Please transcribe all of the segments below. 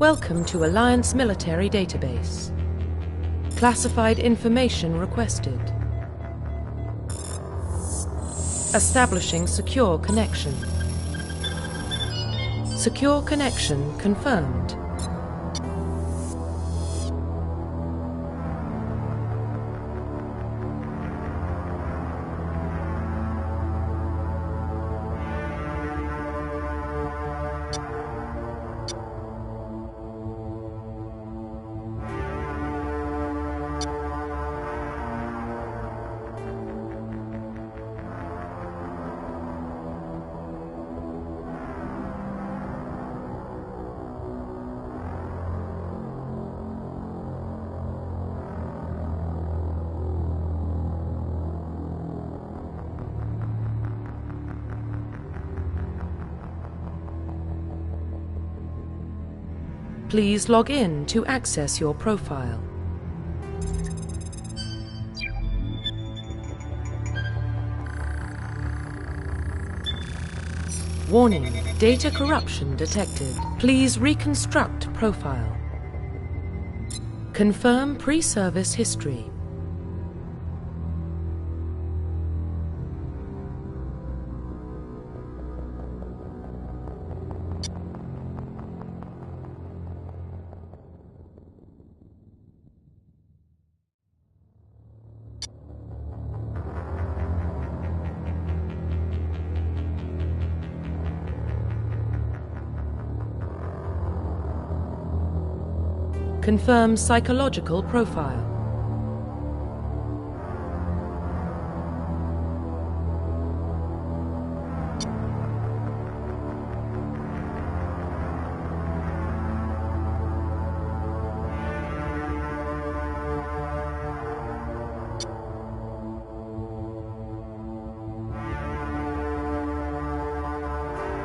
Welcome to Alliance Military Database. Classified information requested. Establishing secure connection. Secure connection confirmed. Please log in to access your profile. Warning, data corruption detected. Please reconstruct profile. Confirm pre-service history. Confirm psychological profile.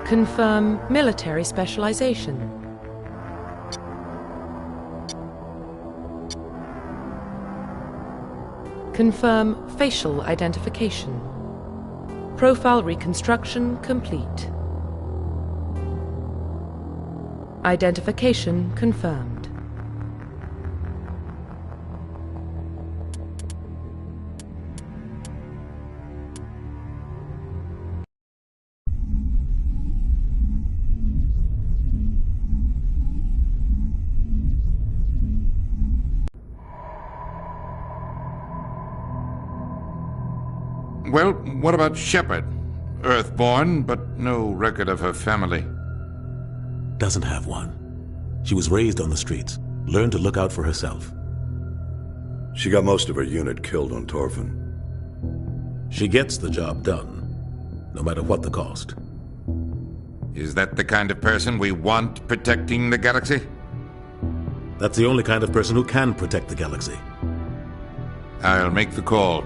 Confirm military specialization. Confirm facial identification. Profile reconstruction complete. Identification confirmed. Well, what about Shepard? Earthborn, but no record of her family. Doesn't have one. She was raised on the streets, learned to look out for herself. She got most of her unit killed on Torfin. She gets the job done, no matter what the cost. Is that the kind of person we want protecting the galaxy? That's the only kind of person who can protect the galaxy. I'll make the call.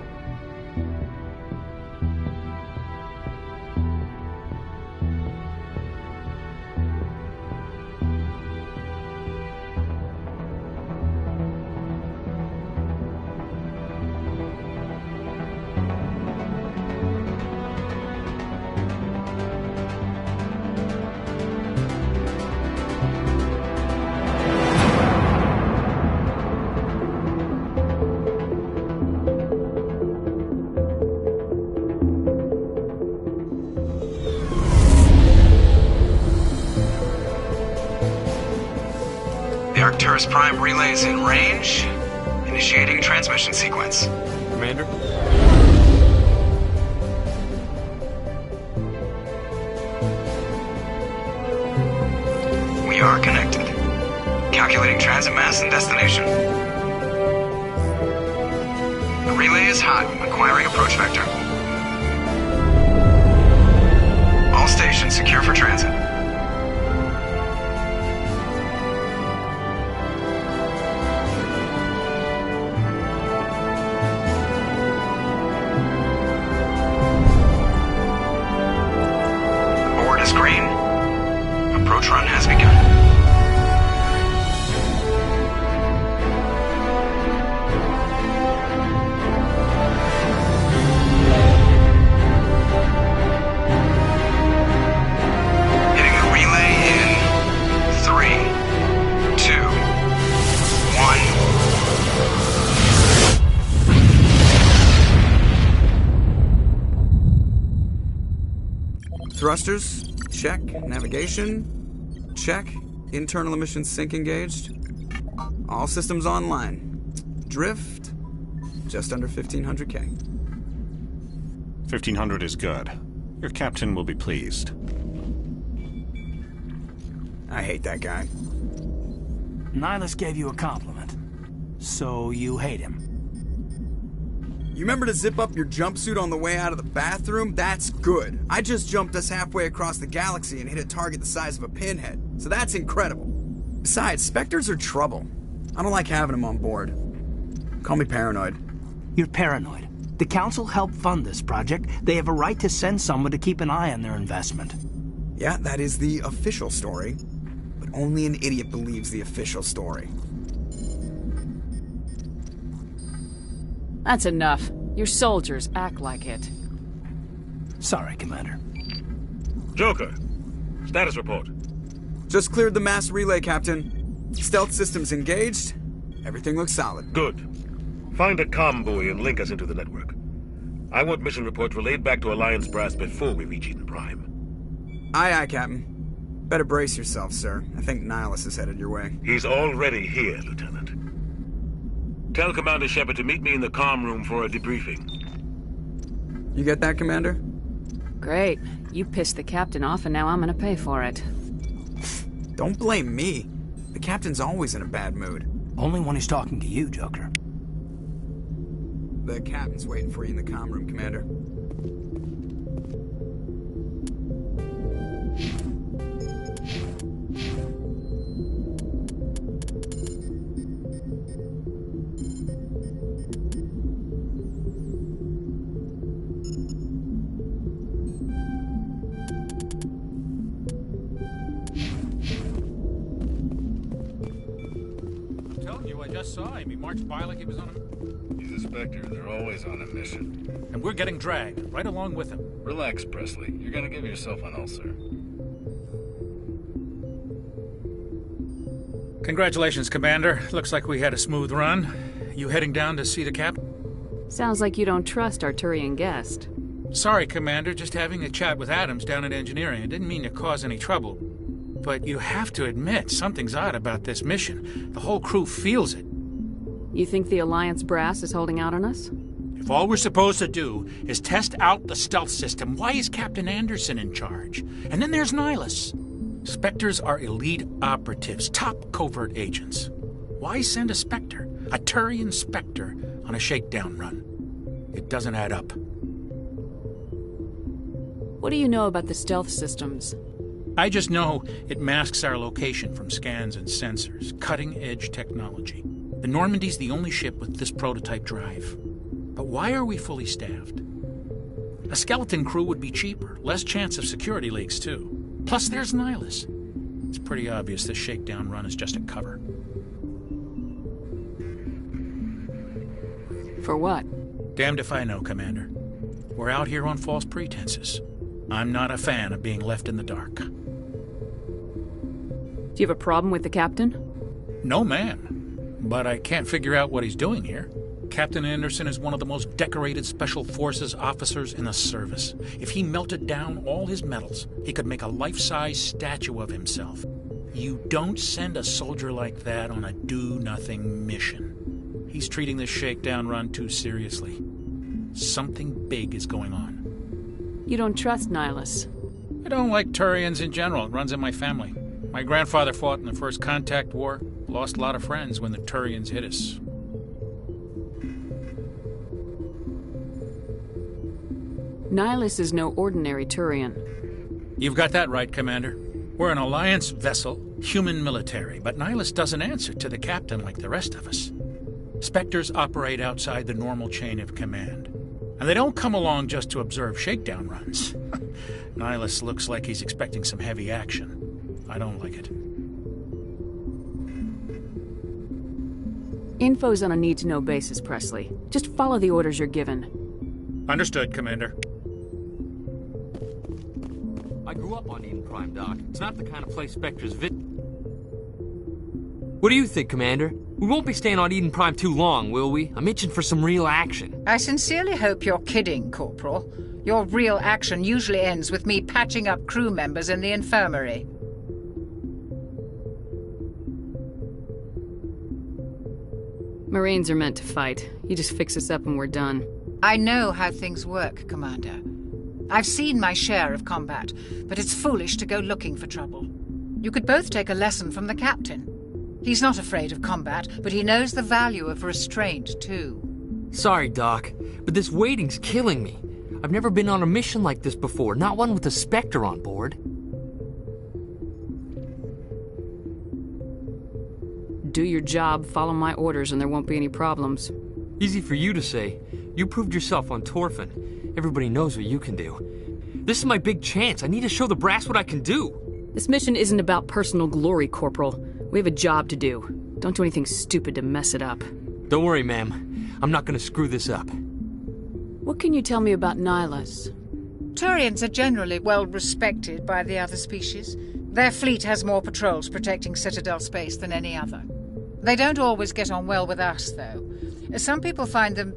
The Arcturus Prime relay is in range. Initiating transmission sequence. Commander? We are connected. Calculating transit mass and destination. The relay is hot, acquiring approach vector. All stations secure for transit. Green. Approach run has begun. Thrusters, check. Navigation, check. Internal emissions sync engaged. All systems online. Drift, just under 1,500K. 1,500 is good. Your captain will be pleased. I hate that guy. Nihilus gave you a compliment. So you hate him. You remember to zip up your jumpsuit on the way out of the bathroom? That's good. I just jumped us halfway across the galaxy and hit a target the size of a pinhead. So that's incredible. Besides, Spectres are trouble. I don't like having them on board. Call me paranoid. You're paranoid. The Council helped fund this project. They have a right to send someone to keep an eye on their investment. Yeah, that is the official story. But only an idiot believes the official story. That's enough. Your soldiers act like it. Sorry, Commander. Joker, status report. Just cleared the mass relay, Captain. Stealth systems engaged. Everything looks solid. Good. Find a comm buoy and link us into the network. I want mission reports relayed back to Alliance Brass before we reach Eden Prime. Aye, aye, Captain. Better brace yourself, sir. I think Nihilus is headed your way. He's already here, Lieutenant. Tell Commander Shepard to meet me in the comm room for a debriefing. You get that, Commander? Great. You pissed the captain off and now I'm gonna pay for it. Don't blame me. The captain's always in a bad mood. Only when he's talking to you, Joker. The captain's waiting for you in the comm room, Commander. I just saw him. He marched by like he was on a... He's a Spectre. They're always on a mission. And we're getting dragged, right along with him. Relax, Presley. You're gonna give yourself an ulcer. Congratulations, Commander. Looks like we had a smooth run. You heading down to see the captain? Sounds like you don't trust our Turian guest. Sorry, Commander. Just having a chat with Adams down at engineering. I didn't mean to cause any trouble. But you have to admit, something's odd about this mission. The whole crew feels it. You think the Alliance brass is holding out on us? If all we're supposed to do is test out the stealth system, why is Captain Anderson in charge? And then there's Nihilus. Spectres are elite operatives, top covert agents. Why send a Spectre, a Turian Spectre, on a shakedown run? It doesn't add up. What do you know about the stealth systems? I just know it masks our location from scans and sensors. Cutting-edge technology. The Normandy's the only ship with this prototype drive. But why are we fully staffed? A skeleton crew would be cheaper. Less chance of security leaks, too. Plus, there's Nihilus. It's pretty obvious this shakedown run is just a cover. For what? Damned if I know, Commander. We're out here on false pretenses. I'm not a fan of being left in the dark. Do you have a problem with the captain? No, ma'am. But I can't figure out what he's doing here. Captain Anderson is one of the most decorated Special Forces officers in the service. If he melted down all his medals, he could make a life-size statue of himself. You don't send a soldier like that on a do-nothing mission. He's treating this shakedown run too seriously. Something big is going on. You don't trust Nihilus? I don't like Turians in general. It runs in my family. My grandfather fought in the First Contact War. Lost a lot of friends when the Turians hit us. Nihilus is no ordinary Turian. You've got that right, Commander. We're an Alliance vessel, human military, but Nihilus doesn't answer to the captain like the rest of us. Spectres operate outside the normal chain of command. And they don't come along just to observe shakedown runs. Nihilus looks like he's expecting some heavy action. I don't like it. Info's on a need-to-know basis, Presley. Just follow the orders you're given. Understood, Commander. I grew up on Eden Prime, Doc. It's not the kind of place Spectres visit. What do you think, Commander? We won't be staying on Eden Prime too long, will we? I'm itching for some real action. I sincerely hope you're kidding, Corporal. Your real action usually ends with me patching up crew members in the infirmary. Marines are meant to fight. You just fix us up and we're done. I know how things work, Commander. I've seen my share of combat, but it's foolish to go looking for trouble. You could both take a lesson from the captain. He's not afraid of combat, but he knows the value of restraint, too. Sorry, Doc, but this waiting's killing me. I've never been on a mission like this before, not one with a Spectre on board. Do your job, follow my orders, and there won't be any problems. Easy for you to say. You proved yourself on Torfin. Everybody knows what you can do. This is my big chance. I need to show the brass what I can do. This mission isn't about personal glory, Corporal. We have a job to do. Don't do anything stupid to mess it up. Don't worry, ma'am. I'm not gonna screw this up. What can you tell me about Nihilus? Turians are generally well respected by the other species. Their fleet has more patrols protecting Citadel space than any other. They don't always get on well with us, though. Some people find them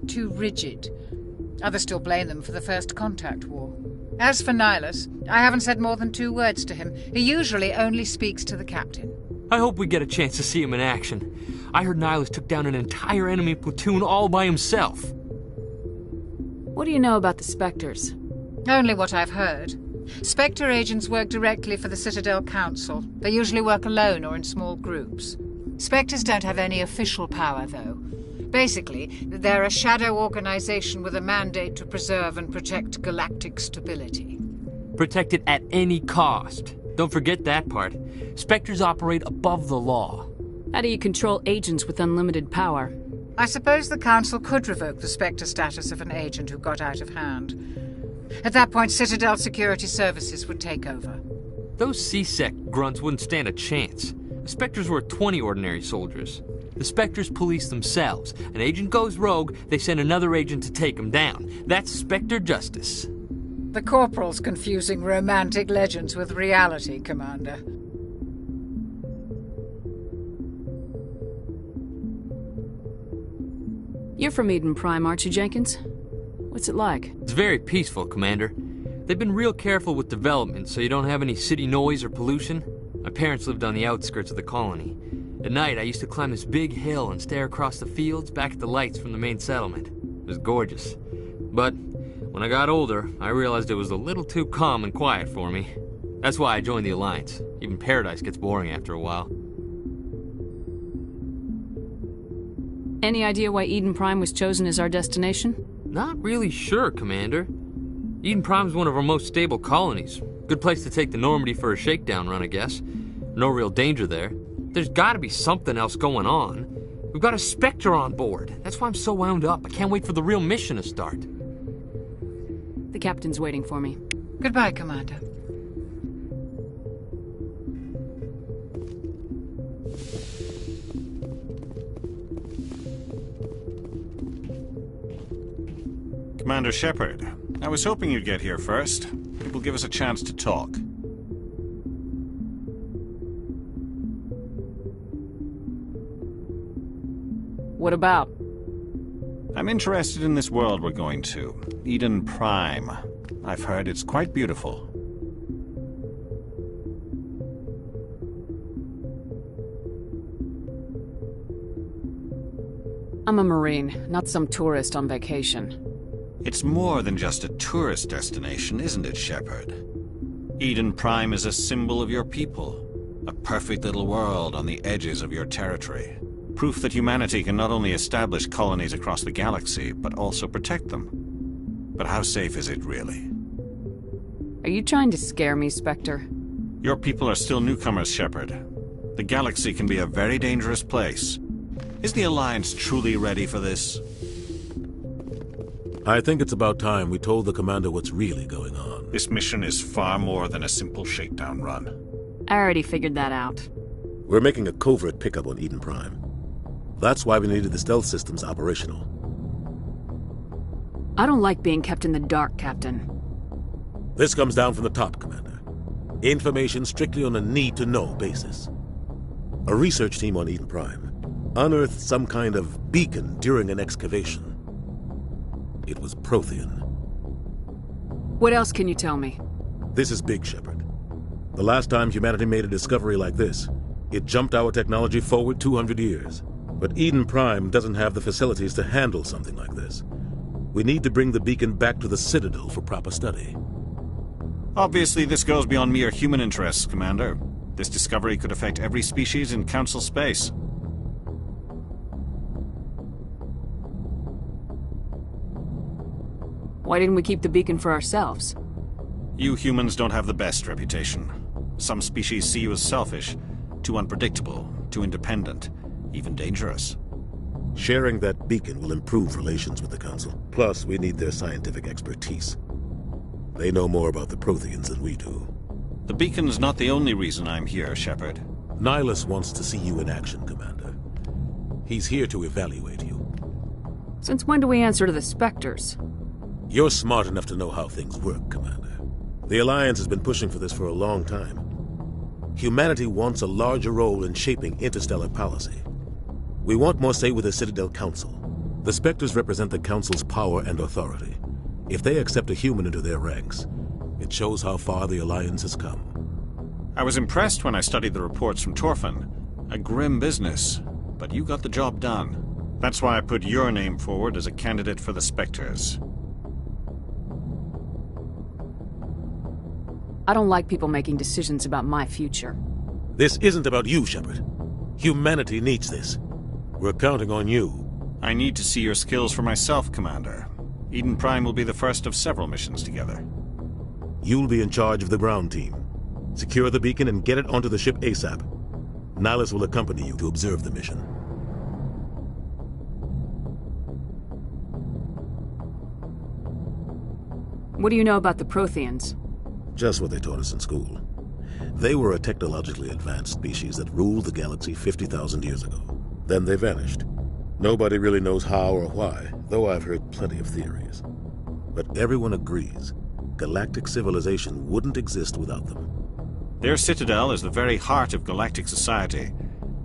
too rigid. Others still blame them for the First Contact War. As for Nihilus, I haven't said more than 2 words to him. He usually only speaks to the captain. I hope we get a chance to see him in action. I heard Nihilus took down an entire enemy platoon all by himself. What do you know about the Spectres? Only what I've heard. Spectre agents work directly for the Citadel Council. They usually work alone or in small groups. Spectres don't have any official power, though. Basically, they're a shadow organization with a mandate to preserve and protect galactic stability. Protect it at any cost. Don't forget that part. Spectres operate above the law. How do you control agents with unlimited power? I suppose the Council could revoke the Spectre status of an agent who got out of hand. At that point, Citadel Security Services would take over. Those C-Sec grunts wouldn't stand a chance. The Spectres were 20 ordinary soldiers. The Spectres police themselves. An agent goes rogue, they send another agent to take him down. That's Spectre justice. The Corporal's confusing romantic legends with reality, Commander. You're from Eden Prime, aren't you, Jenkins? What's it like? It's very peaceful, Commander. They've been real careful with development so you don't have any city noise or pollution. My parents lived on the outskirts of the colony. At night, I used to climb this big hill and stare across the fields back at the lights from the main settlement. It was gorgeous. But when I got older, I realized it was a little too calm and quiet for me. That's why I joined the Alliance. Even Paradise gets boring after a while. Any idea why Eden Prime was chosen as our destination? Not really sure, Commander. Eden Prime's one of our most stable colonies. Good place to take the Normandy for a shakedown run, I guess. No real danger there. There's gotta be something else going on. We've got a Spectre on board. That's why I'm so wound up. I can't wait for the real mission to start. The captain's waiting for me. Goodbye, Commander. Commander Shepard, I was hoping you'd get here first. It will give us a chance to talk. What about? I'm interested in this world we're going to, Eden Prime. I've heard it's quite beautiful. I'm a Marine, not some tourist on vacation. It's more than just a tourist destination, isn't it, Shepard? Eden Prime is a symbol of your people. A perfect little world on the edges of your territory. Proof that humanity can not only establish colonies across the galaxy, but also protect them. But how safe is it, really? Are you trying to scare me, Spectre? Your people are still newcomers, Shepard. The galaxy can be a very dangerous place. Is the Alliance truly ready for this? I think it's about time we told the Commander what's really going on. This mission is far more than a simple shakedown run. I already figured that out. We're making a covert pickup on Eden Prime. That's why we needed the stealth systems operational. I don't like being kept in the dark, Captain. This comes down from the top, Commander. Information strictly on a need-to-know basis. A research team on Eden Prime unearthed some kind of beacon during an excavation. It was Prothean. What else can you tell me? This is big, Shepard. The last time humanity made a discovery like this, it jumped our technology forward 200 years. But Eden Prime doesn't have the facilities to handle something like this. We need to bring the beacon back to the Citadel for proper study. Obviously, this goes beyond mere human interests, Commander. This discovery could affect every species in Council space. Why didn't we keep the beacon for ourselves? You humans don't have the best reputation. Some species see you as selfish, too unpredictable, too independent, even dangerous. Sharing that beacon will improve relations with the Council. Plus, we need their scientific expertise. They know more about the Protheans than we do. The beacon's not the only reason I'm here, Shepard. Nihilus wants to see you in action, Commander. He's here to evaluate you. Since when do we answer to the Spectres? You're smart enough to know how things work, Commander. The Alliance has been pushing for this for a long time. Humanity wants a larger role in shaping interstellar policy. We want more say with the Citadel Council. The Spectres represent the Council's power and authority. If they accept a human into their ranks, it shows how far the Alliance has come. I was impressed when I studied the reports from Torfan. A grim business, but you got the job done. That's why I put your name forward as a candidate for the Spectres. I don't like people making decisions about my future. This isn't about you, Shepard. Humanity needs this. We're counting on you. I need to see your skills for myself, Commander. Eden Prime will be the first of several missions together. You'll be in charge of the ground team. Secure the beacon and get it onto the ship ASAP. Nihilus will accompany you to observe the mission. What do you know about the Protheans? Just what they taught us in school. They were a technologically advanced species that ruled the galaxy 50,000 years ago. Then they vanished. Nobody really knows how or why, though I've heard plenty of theories. But everyone agrees, galactic civilization wouldn't exist without them. Their citadel is the very heart of galactic society,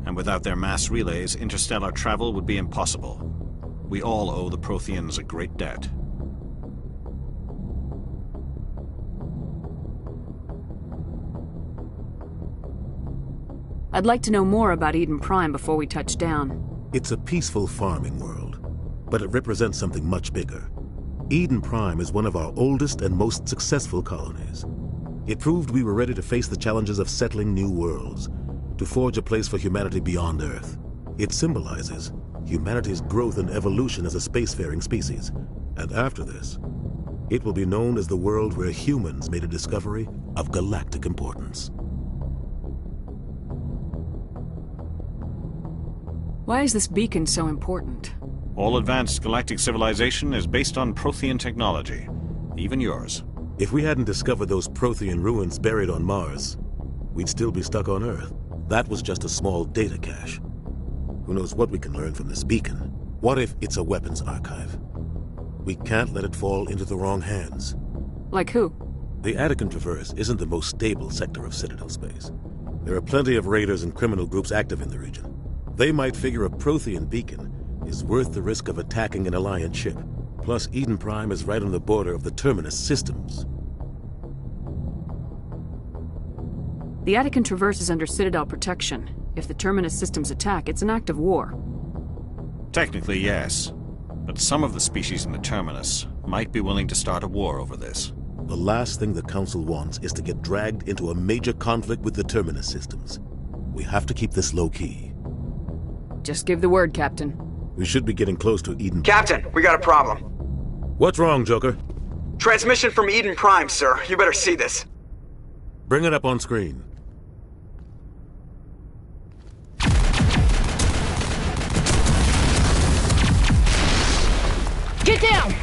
and without their mass relays, interstellar travel would be impossible. We all owe the Protheans a great debt. I'd like to know more about Eden Prime before we touch down. It's a peaceful farming world, but it represents something much bigger. Eden Prime is one of our oldest and most successful colonies. It proved we were ready to face the challenges of settling new worlds, to forge a place for humanity beyond Earth. It symbolizes humanity's growth and evolution as a spacefaring species. And after this, it will be known as the world where humans made a discovery of galactic importance. Why is this beacon so important? All advanced galactic civilization is based on Prothean technology, even yours. If we hadn't discovered those Prothean ruins buried on Mars, we'd still be stuck on Earth. That was just a small data cache. Who knows what we can learn from this beacon? What if it's a weapons archive? We can't let it fall into the wrong hands. Like who? The Attican Traverse isn't the most stable sector of Citadel space. There are plenty of raiders and criminal groups active in the region. They might figure a Prothean beacon is worth the risk of attacking an Alliance ship. Plus, Eden Prime is right on the border of the Terminus systems. The Attican Traverse is under Citadel protection. If the Terminus systems attack, it's an act of war. Technically, yes. But some of the species in the Terminus might be willing to start a war over this. The last thing the Council wants is to get dragged into a major conflict with the Terminus systems. We have to keep this low-key. Just give the word, Captain. We should be getting close to Eden. Captain, we got a problem. What's wrong, Joker? Transmission from Eden Prime, sir. You better see this. Bring it up on screen. Get down!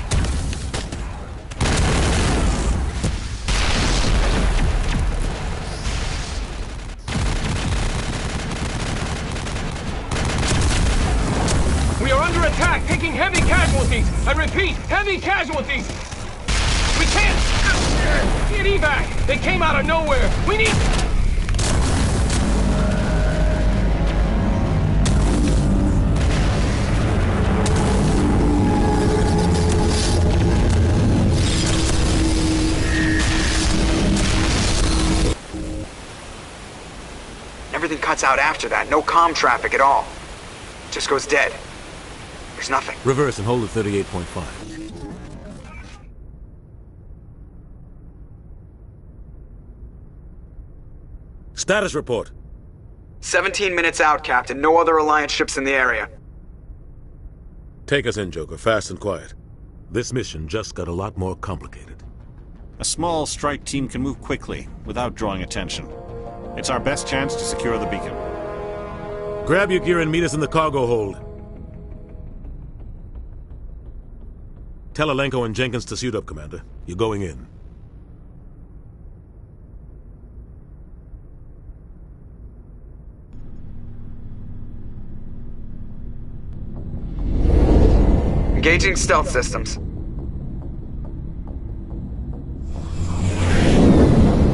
We are under attack, taking heavy casualties. I repeat, heavy casualties. We can't get evac. They came out of nowhere. We need... cuts out after that. No comm traffic at all. Just goes dead. There's nothing. Reverse and hold at 38.5. Status report. 17 minutes out, Captain. No other Alliance ships in the area. Take us in, Joker, fast and quiet. This mission just got a lot more complicated. A small strike team can move quickly, without drawing attention. It's our best chance to secure the beacon. Grab your gear and meet us in the cargo hold. Tell Alenko and Jenkins to suit up, Commander. You're going in. Engaging stealth systems.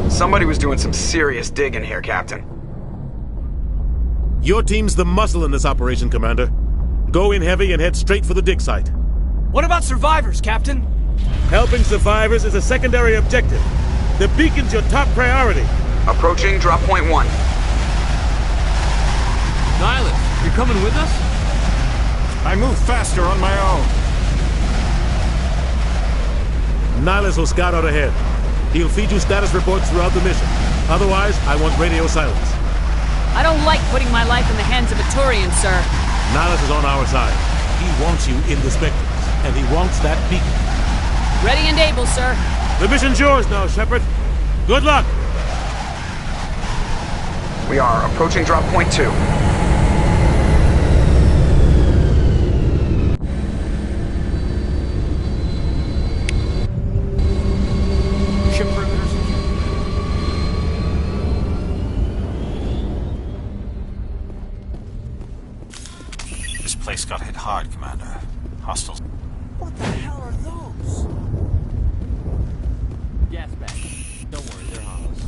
Somebody was doing some serious digging here, Captain. Your team's the muscle in this operation, Commander. Go in heavy and head straight for the dig site. What about survivors, Captain? Helping survivors is a secondary objective. The beacon's your top priority. Approaching drop point 1. Nihilus, you're coming with us? I move faster on my own. Nihilus will scout out ahead. He'll feed you status reports throughout the mission. Otherwise, I want radio silence. I don't like putting my life in the hands of a Turian, sir. Nihilus is on our side. He wants you in the Spectres, and he wants that beacon. Ready and able, sir. The mission's yours now, Shepard. Good luck! We are approaching drop point 2. This place got hit hard, Commander. Hostiles. What the hell are those? Gas bag. Don't worry, they're harmless.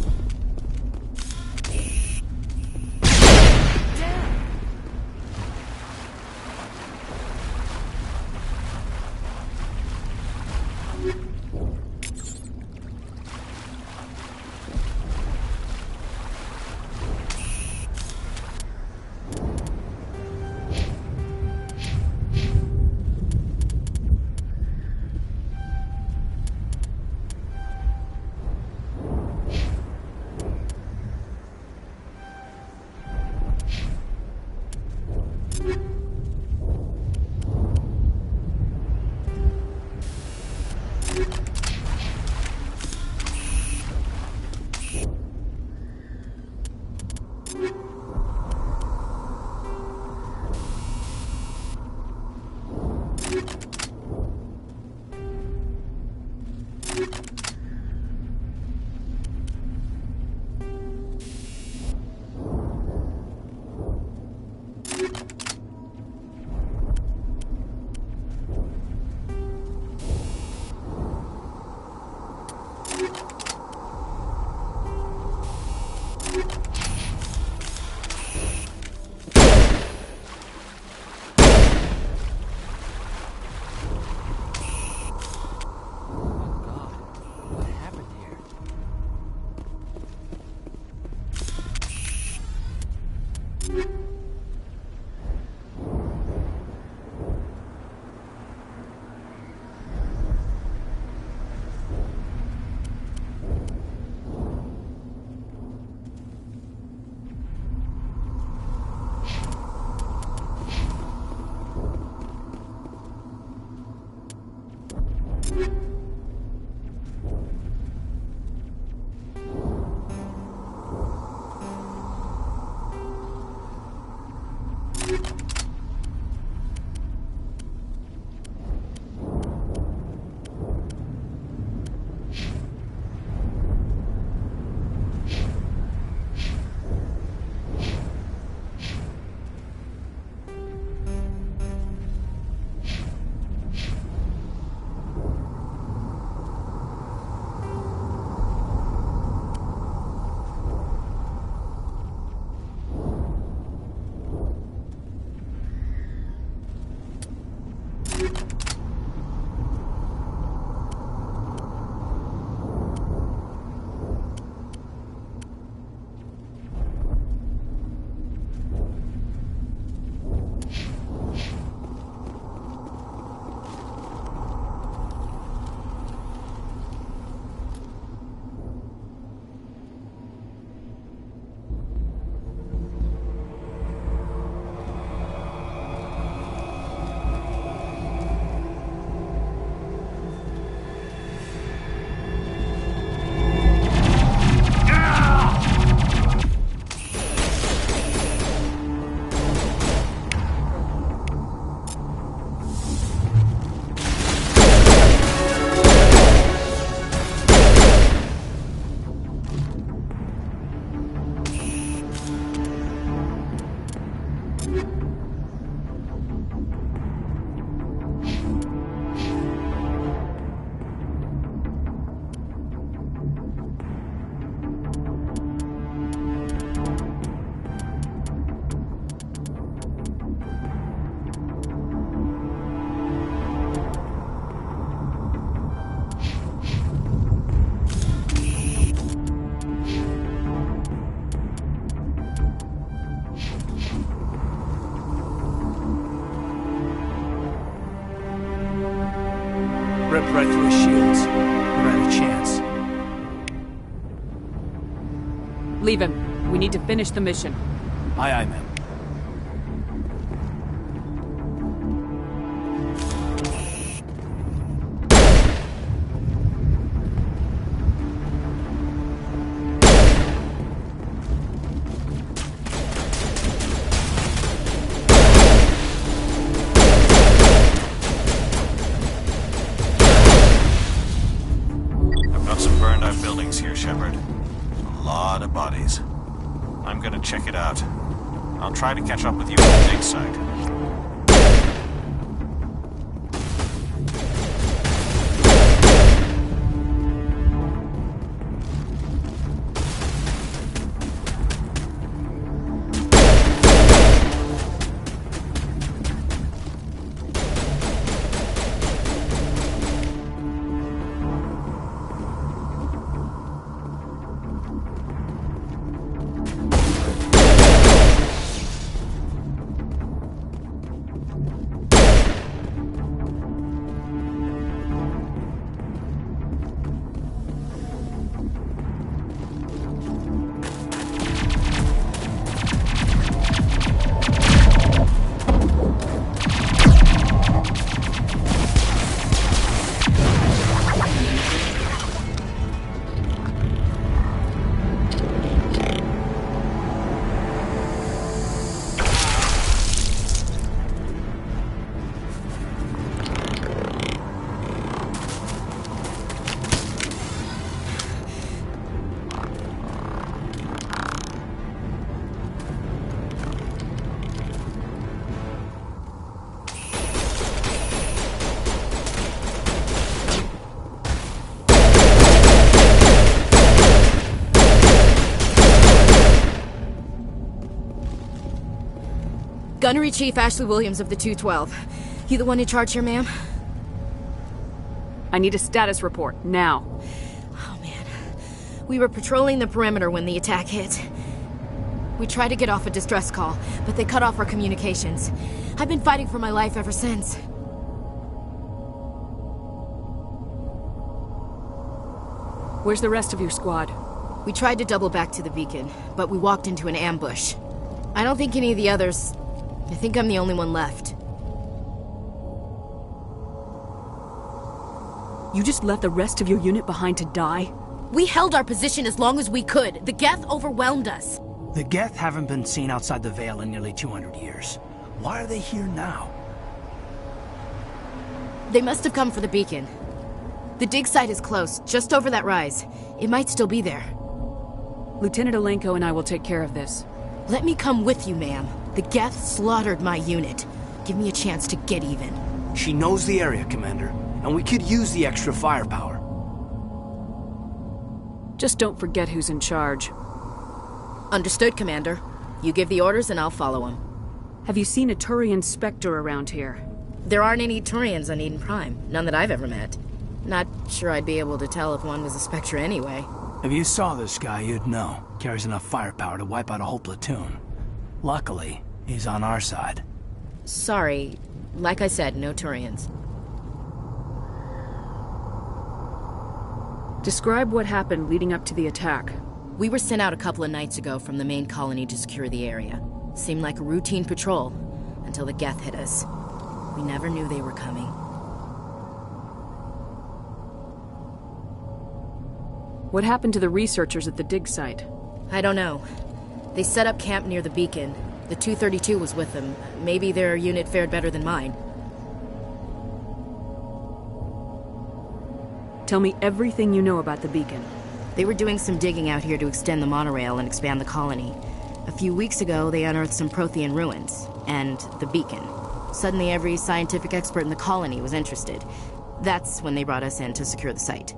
shields. We're at a chance. Leave him. We need to finish the mission. Aye, aye, ma'am. I've got some burned out buildings here, Shepard. A lot of bodies. I'm gonna check it out. I'll try to catch up with you at the dig site. Gunnery Chief Ashley Williams of the 212. You the one in charge here, ma'am? I need a status report, now. Oh, man. We were patrolling the perimeter when the attack hit. We tried to get off a distress call, but they cut off our communications. I've been fighting for my life ever since. Where's the rest of your squad? We tried to double back to the beacon, but we walked into an ambush. I don't think any of the others... I think I'm the only one left. You just left the rest of your unit behind to die? We held our position as long as we could. The Geth overwhelmed us. The Geth haven't been seen outside the Veil in nearly 200 years. Why are they here now? They must have come for the beacon. The dig site is close, just over that rise. It might still be there. Lieutenant Alenko and I will take care of this. Let me come with you, ma'am. The Geth slaughtered my unit. Give me a chance to get even. She knows the area, Commander, and we could use the extra firepower. Just don't forget who's in charge. Understood, Commander. You give the orders and I'll follow them. Have you seen a Turian Spectre around here? There aren't any Turians on Eden Prime. None that I've ever met. Not sure I'd be able to tell if one was a Spectre anyway. If you saw this guy, you'd know. Carries enough firepower to wipe out a whole platoon. Luckily, he's on our side. Sorry. Like I said, no Turians. Describe what happened leading up to the attack. We were sent out a couple of nights ago from the main colony to secure the area. Seemed like a routine patrol, until the Geth hit us. We never knew they were coming. What happened to the researchers at the dig site? I don't know. They set up camp near the beacon. The 232 was with them. Maybe their unit fared better than mine. Tell me everything you know about the beacon. They were doing some digging out here to extend the monorail and expand the colony. A few weeks ago, they unearthed some Prothean ruins, and the beacon. Suddenly, every scientific expert in the colony was interested. That's when they brought us in to secure the site.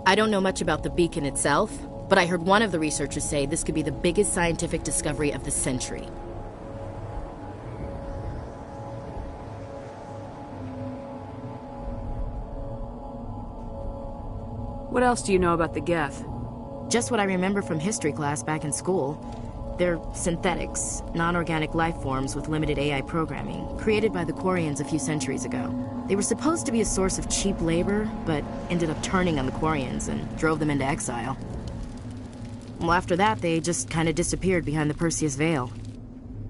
I don't know much about the beacon itself, but I heard one of the researchers say this could be the biggest scientific discovery of the century. What else do you know about the Geth? Just what I remember from history class back in school. They're synthetics, non-organic life forms with limited AI programming, created by the Quarians a few centuries ago. They were supposed to be a source of cheap labor, but ended up turning on the Quarians and drove them into exile. Well, after that, they just kind of disappeared behind the Perseus Veil.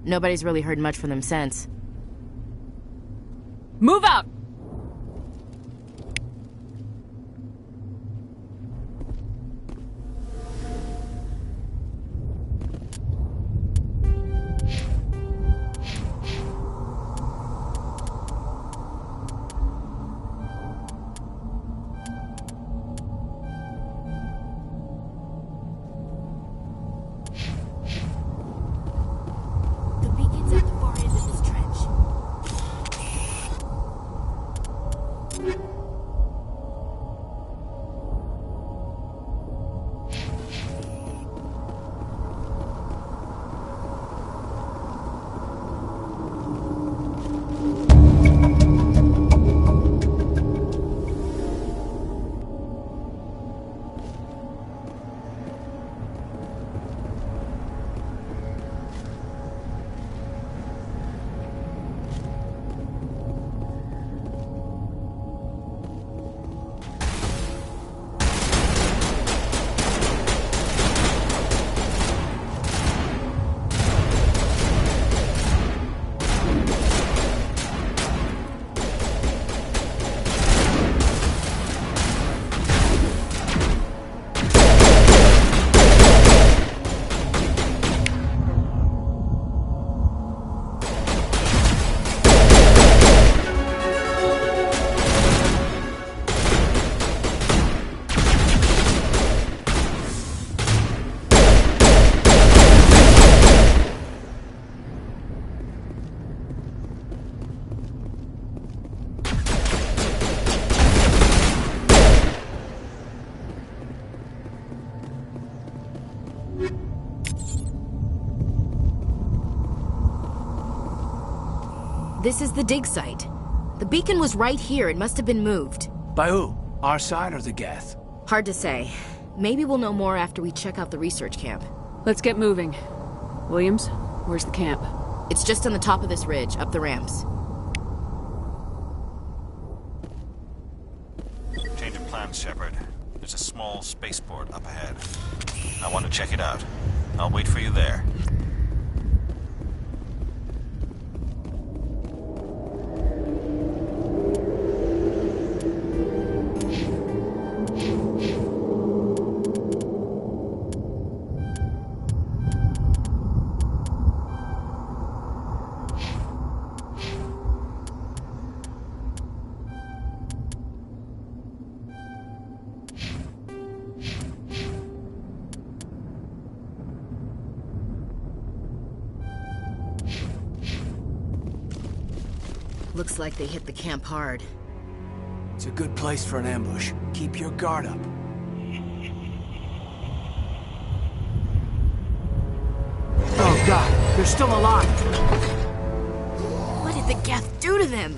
Nobody's really heard much from them since. Move out! This is the dig site. The beacon was right here. It must have been moved. By who? Our side or the Geth? Hard to say. Maybe we'll know more after we check out the research camp. Let's get moving. Williams, where's the camp? It's just on the top of this ridge, up the ramps. Change of plans, Shepard. There's a small spaceport up ahead. I want to check it out. I'll wait for you there. Looks like they hit the camp hard. It's a good place for an ambush. Keep your guard up. Oh god, they're still alive! What did the Geth do to them?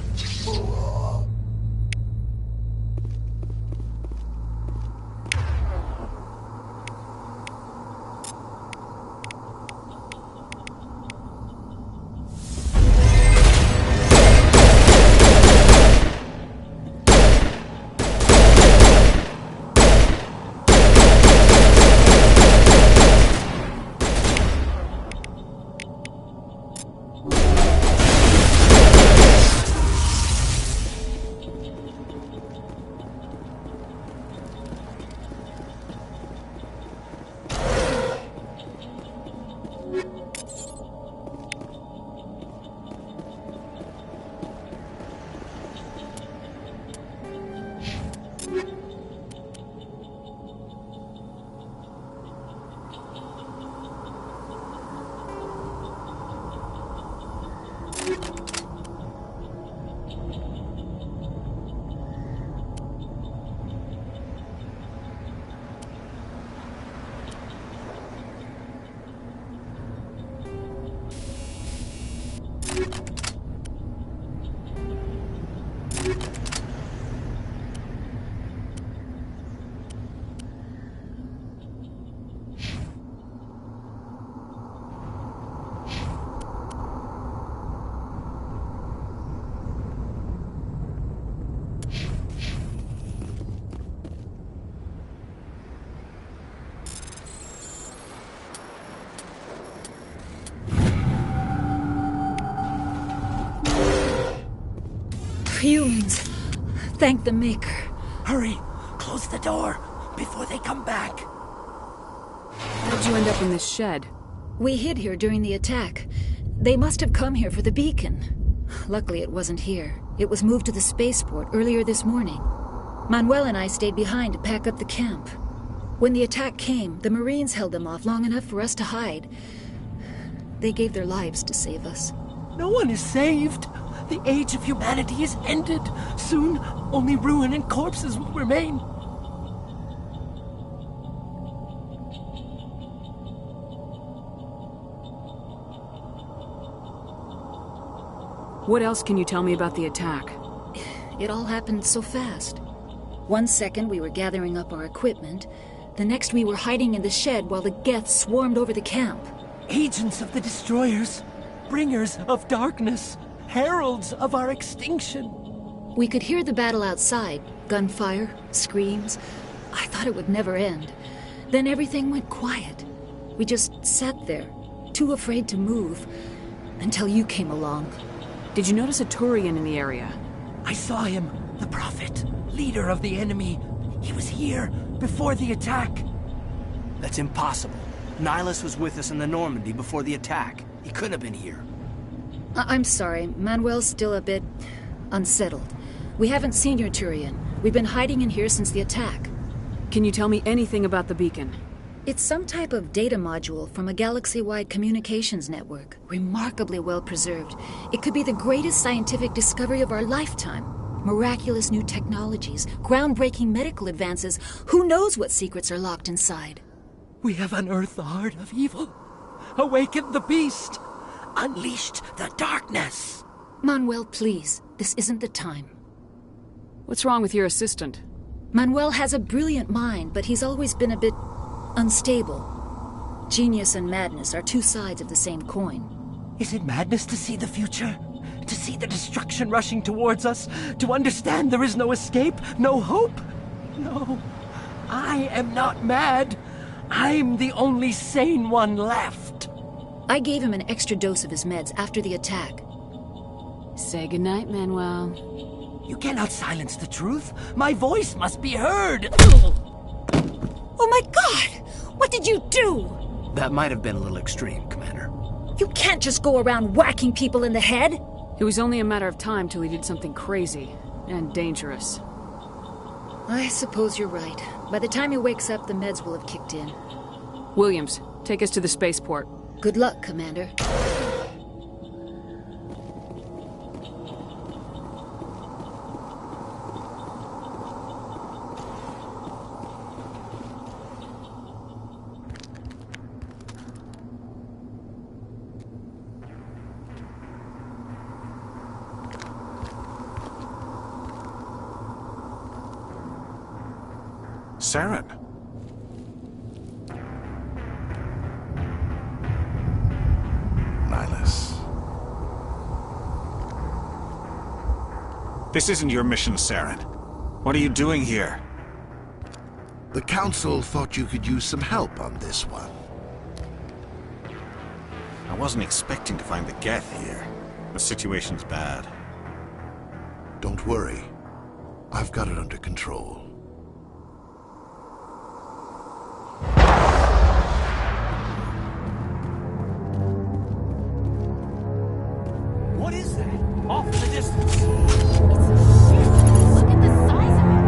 Humans. Thank the Maker. Hurry! Close the door before they come back. How'd you end up in this shed? We hid here during the attack. They must have come here for the beacon. Luckily it wasn't here. It was moved to the spaceport earlier this morning. Manuel and I stayed behind to pack up the camp. When the attack came, the Marines held them off long enough for us to hide. They gave their lives to save us. No one is saved. The age of humanity is ended. Soon, only ruin and corpses will remain. What else can you tell me about the attack? It all happened so fast. 1 second we were gathering up our equipment. The next we were hiding in the shed while the Geth swarmed over the camp. Agents of the Destroyers. Bringers of darkness. Heralds of our extinction. We could hear the battle outside. Gunfire, screams. I thought it would never end. Then everything went quiet. We just sat there, too afraid to move, until you came along. Did you notice a Turian in the area? I saw him, the Prophet, leader of the enemy. He was here before the attack. That's impossible. Nihilus was with us in the Normandy before the attack. He couldn't have been here. I'm sorry. Manuel's still a bit unsettled. We haven't seen your Turian. We've been hiding in here since the attack. Can you tell me anything about the beacon? It's some type of data module from a galaxy-wide communications network. Remarkably well preserved. It could be the greatest scientific discovery of our lifetime. Miraculous new technologies, groundbreaking medical advances. Who knows what secrets are locked inside? We have unearthed the heart of evil. Awakened the beast. Unleashed the darkness. Manuel, please. This isn't the time. What's wrong with your assistant? Manuel has a brilliant mind, but he's always been a bit unstable. Genius and madness are two sides of the same coin. Is it madness to see the future? To see the destruction rushing towards us? To understand there is no escape? No hope? No. I am not mad. I'm the only sane one left. I gave him an extra dose of his meds after the attack. Say goodnight, Manuel. You cannot silence the truth. My voice must be heard. Oh my God! What did you do? That might have been a little extreme, Commander. You can't just go around whacking people in the head. It was only a matter of time till he did something crazy and dangerous. I suppose you're right. By the time he wakes up, the meds will have kicked in. Williams, take us to the spaceport. Good luck, Commander. Saren. Nihilus. This isn't your mission, Saren. What are you doing here? The Council thought you could use some help on this one. I wasn't expecting to find the Geth here. The situation's bad. Don't worry. I've got it under control. What is that? Off in the distance. Look at the size of it.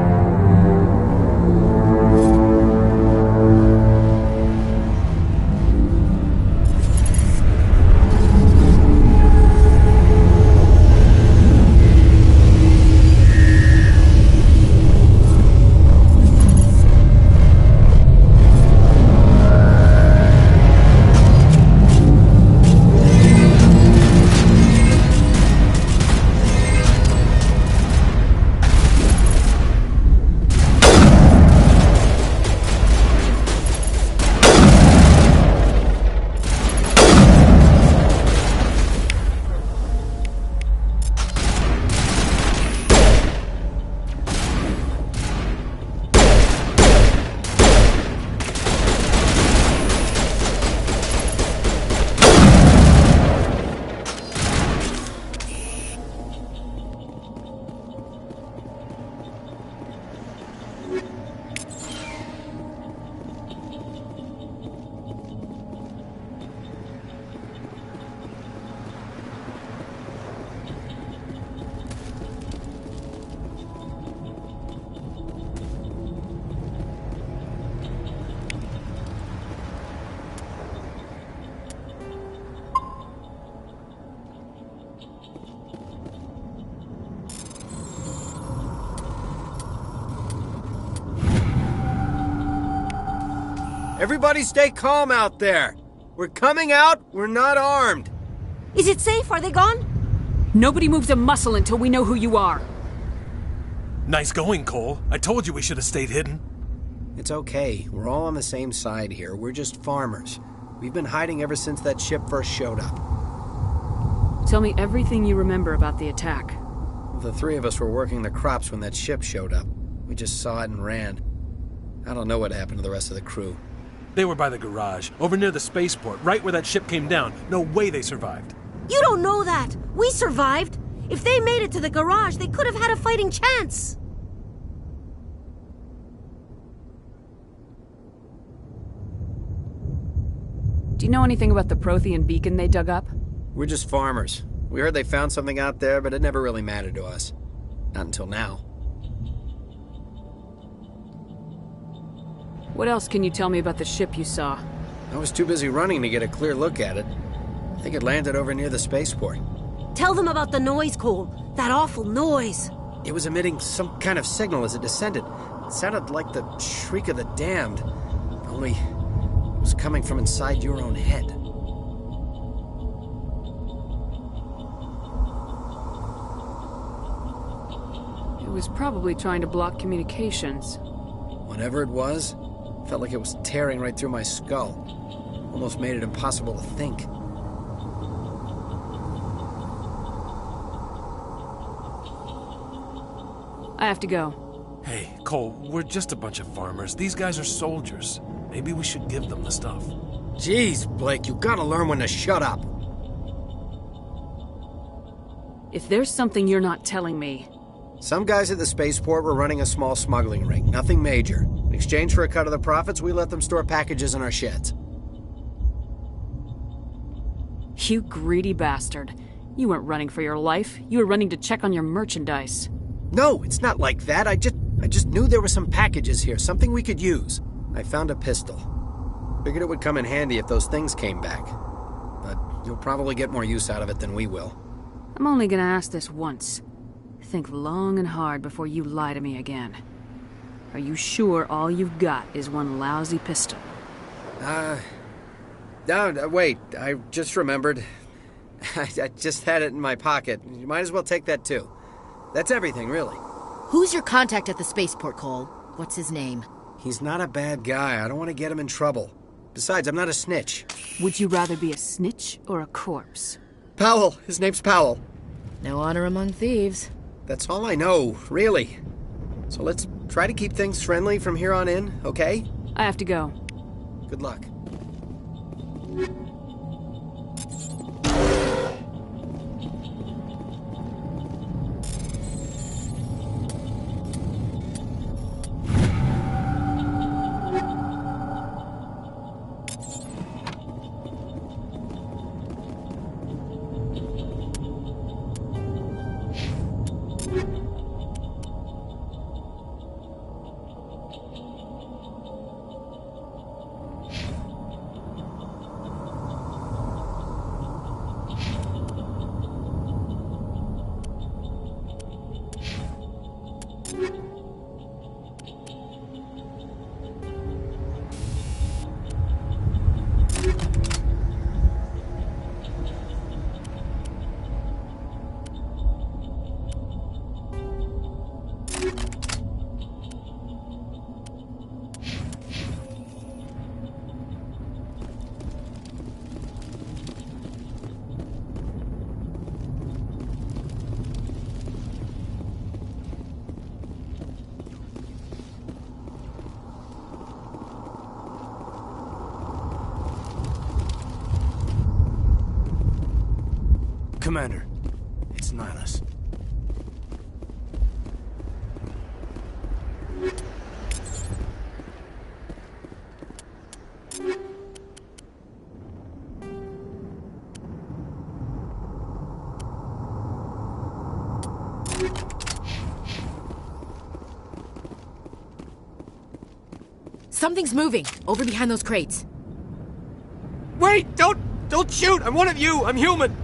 Everybody stay calm out there. We're coming out, we're not armed. Is it safe? Are they gone? Nobody moves a muscle until we know who you are. Nice going, Cole. I told you we should have stayed hidden. It's okay. We're all on the same side here. We're just farmers. We've been hiding ever since that ship first showed up. Tell me everything you remember about the attack. The three of us were working the crops when that ship showed up. We just saw it and ran. I don't know what happened to the rest of the crew. They were by the garage, over near the spaceport, right where that ship came down. No way they survived. You don't know that. We survived. If they made it to the garage, they could have had a fighting chance. Do you know anything about the Prothean beacon they dug up? We're just farmers. We heard they found something out there, but it never really mattered to us. Not until now. What else can you tell me about the ship you saw? I was too busy running to get a clear look at it. I think it landed over near the spaceport. Tell them about the noise, Cole. That awful noise. It was emitting some kind of signal as it descended. It sounded like the shriek of the damned. Only it was coming from inside your own head. It was probably trying to block communications. Whatever it was, felt like it was tearing right through my skull. Almost made it impossible to think. I have to go. Hey, Cole, we're just a bunch of farmers. These guys are soldiers. Maybe we should give them the stuff. Jeez, Blake, you gotta learn when to shut up. If there's something you're not telling me... Some guys at the spaceport were running a small smuggling ring, nothing major. In exchange for a cut of the profits, we let them store packages in our sheds. You greedy bastard. You weren't running for your life. You were running to check on your merchandise. No, it's not like that. I just knew there were some packages here, something we could use. I found a pistol. Figured it would come in handy if those things came back. But you'll probably get more use out of it than we will. I'm only gonna ask this once. Think long and hard before you lie to me again. Are you sure all you've got is one lousy pistol? No, wait. I just remembered. I just had it in my pocket. You might as well take that too. That's everything, really. Who's your contact at the spaceport, Cole? What's his name? He's not a bad guy. I don't want to get him in trouble. Besides, I'm not a snitch. Would you rather be a snitch or a corpse? Powell. His name's Powell. No honor among thieves. That's all I know, really. So let's try to keep things friendly from here on in, okay? I have to go. Good luck. Commander, it's Nihilus. Something's moving, over behind those crates. Wait! Don't shoot! I'm one of you! I'm human!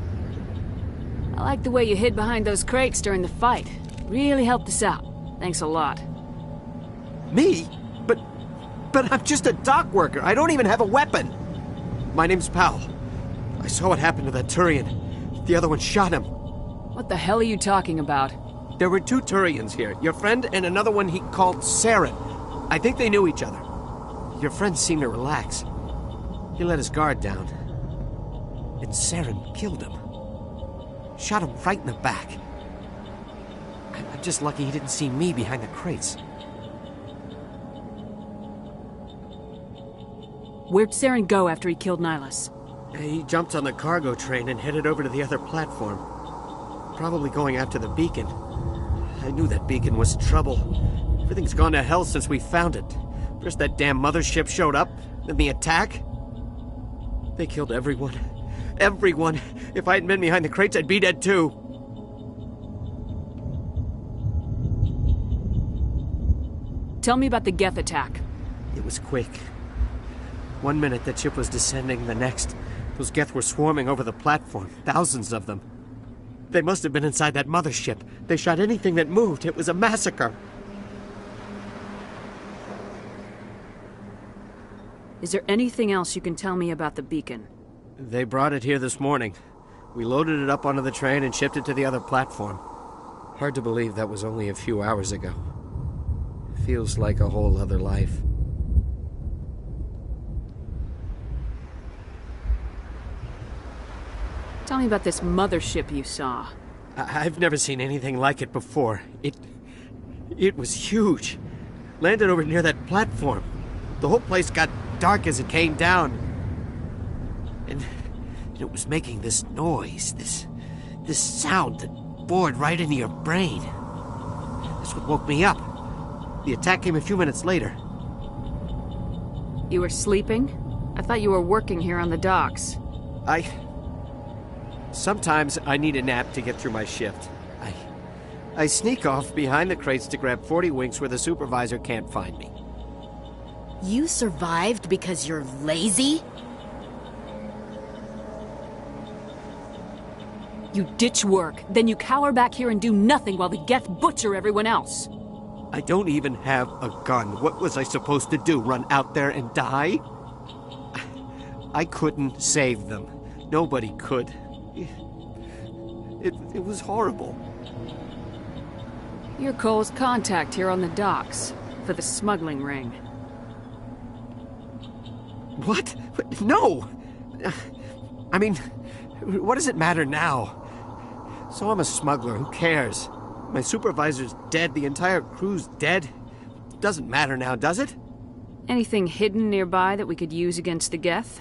I like the way you hid behind those crates during the fight. Really helped us out. Thanks a lot. Me? But But I'm just a dock worker. I don't even have a weapon. My name's Powell. I saw what happened to that Turian. The other one shot him. What the hell are you talking about? There were 2 Turians here. Your friend and another one he called Saren. I think they knew each other. Your friend seemed to relax. He let his guard down. And Saren killed him. Shot him right in the back. I'm just lucky he didn't see me behind the crates. Where'd Saren go after he killed Nihilus? He jumped on the cargo train and headed over to the other platform. Probably going after the beacon. I knew that beacon was trouble. Everything's gone to hell since we found it. First that damn mothership showed up, then the attack. They killed everyone. Everyone. If I hadn't been behind the crates, I'd be dead too. Tell me about the Geth attack. It was quick. 1 minute the ship was descending, the next, those Geth were swarming over the platform. Thousands of them. They must have been inside that mothership. They shot anything that moved. It was a massacre. Is there anything else you can tell me about the beacon? They brought it here this morning. We loaded it up onto the train and shipped it to the other platform. Hard to believe that was only a few hours ago. Feels like a whole other life. Tell me about this mothership you saw. I've never seen anything like it before. It was huge. Landed over near that platform. The whole place got dark as it came down. And it was making this noise, this sound that bored right into your brain. That's what woke me up. The attack came a few minutes later. You were sleeping? I thought you were working here on the docks. Sometimes I need a nap to get through my shift. I sneak off behind the crates to grab 40 winks where the supervisor can't find me. You survived because you're lazy? You ditch work, then you cower back here and do nothing while the Geth butcher everyone else. I don't even have a gun. What was I supposed to do? Run out there and die? I couldn't save them. Nobody could. It was horrible. You're Cole's contact here on the docks for the smuggling ring. What? No! I mean, what does it matter now? So I'm a smuggler, who cares? My supervisor's dead, the entire crew's dead. Doesn't matter now, does it? Anything hidden nearby that we could use against the Geth?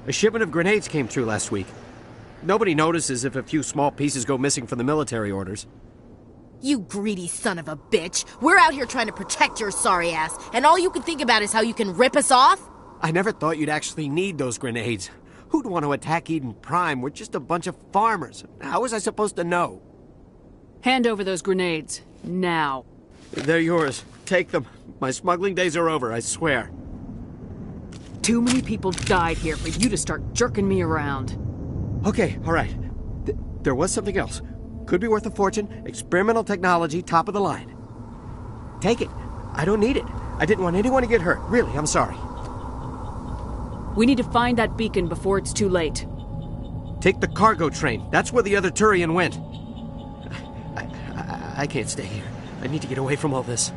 A shipment of grenades came through last week. Nobody notices if a few small pieces go missing from the military orders. You greedy son of a bitch. We're out here trying to protect your sorry ass, and all you can think about is how you can rip us off? I never thought you'd actually need those grenades. Who'd want to attack Eden Prime? We're just a bunch of farmers. How was I supposed to know? Hand over those grenades. Now. They're yours. Take them. My smuggling days are over, I swear. Too many people died here for you to start jerking me around. Okay, all right. There was something else. Could be worth a fortune. Experimental technology, top of the line. Take it. I don't need it. I didn't want anyone to get hurt. Really, I'm sorry. We need to find that beacon before it's too late. Take the cargo train. That's where the other Turian went. I can't stay here. I need to get away from all this.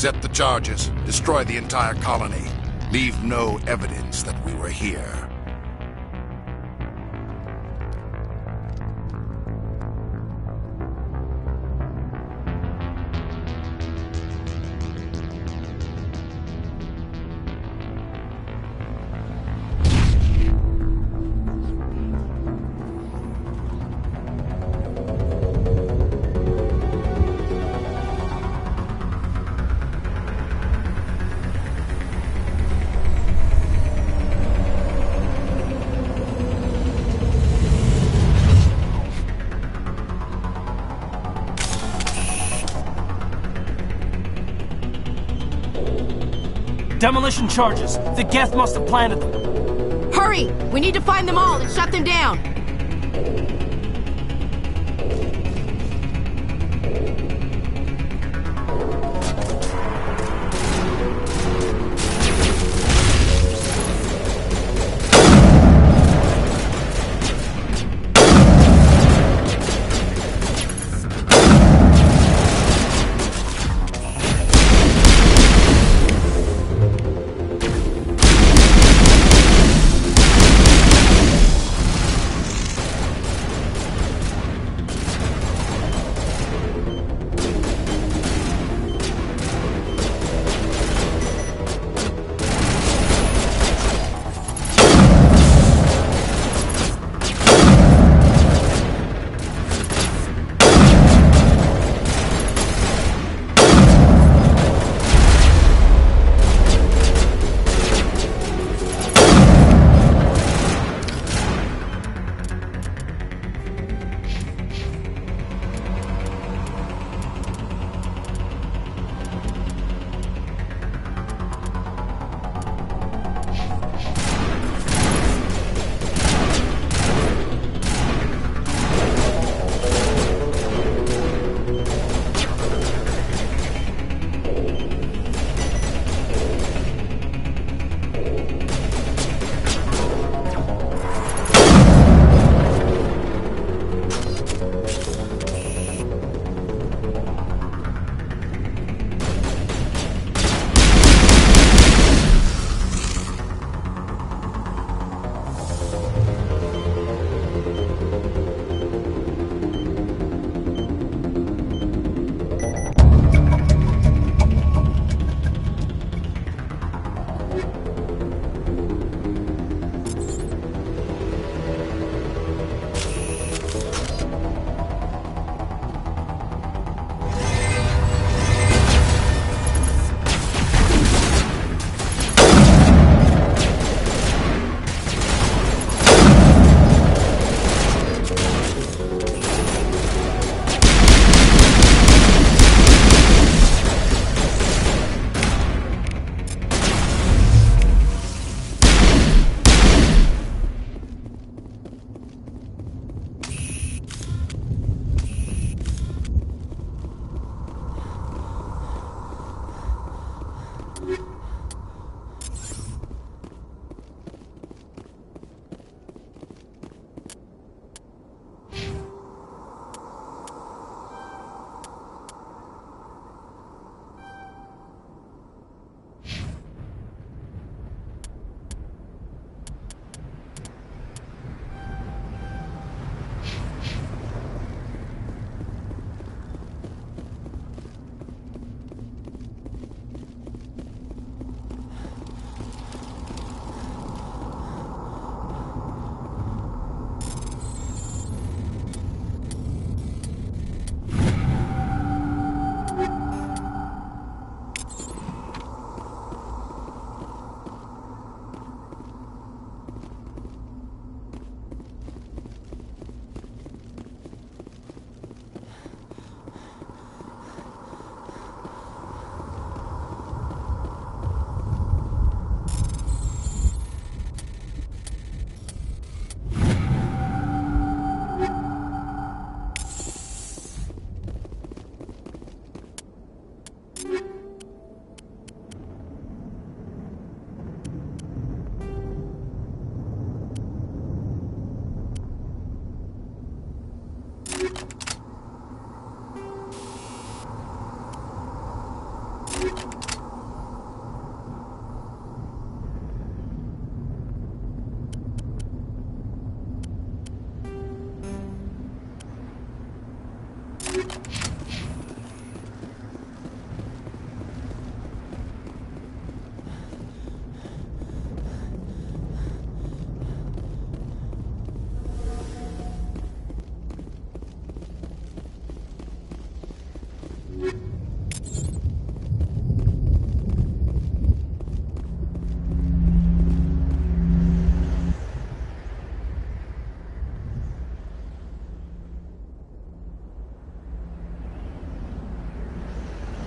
Set the charges. Destroy the entire colony. Leave no evidence that we were here. Demolition charges. The Geth must have planted them. Hurry! We need to find them all and shut them down!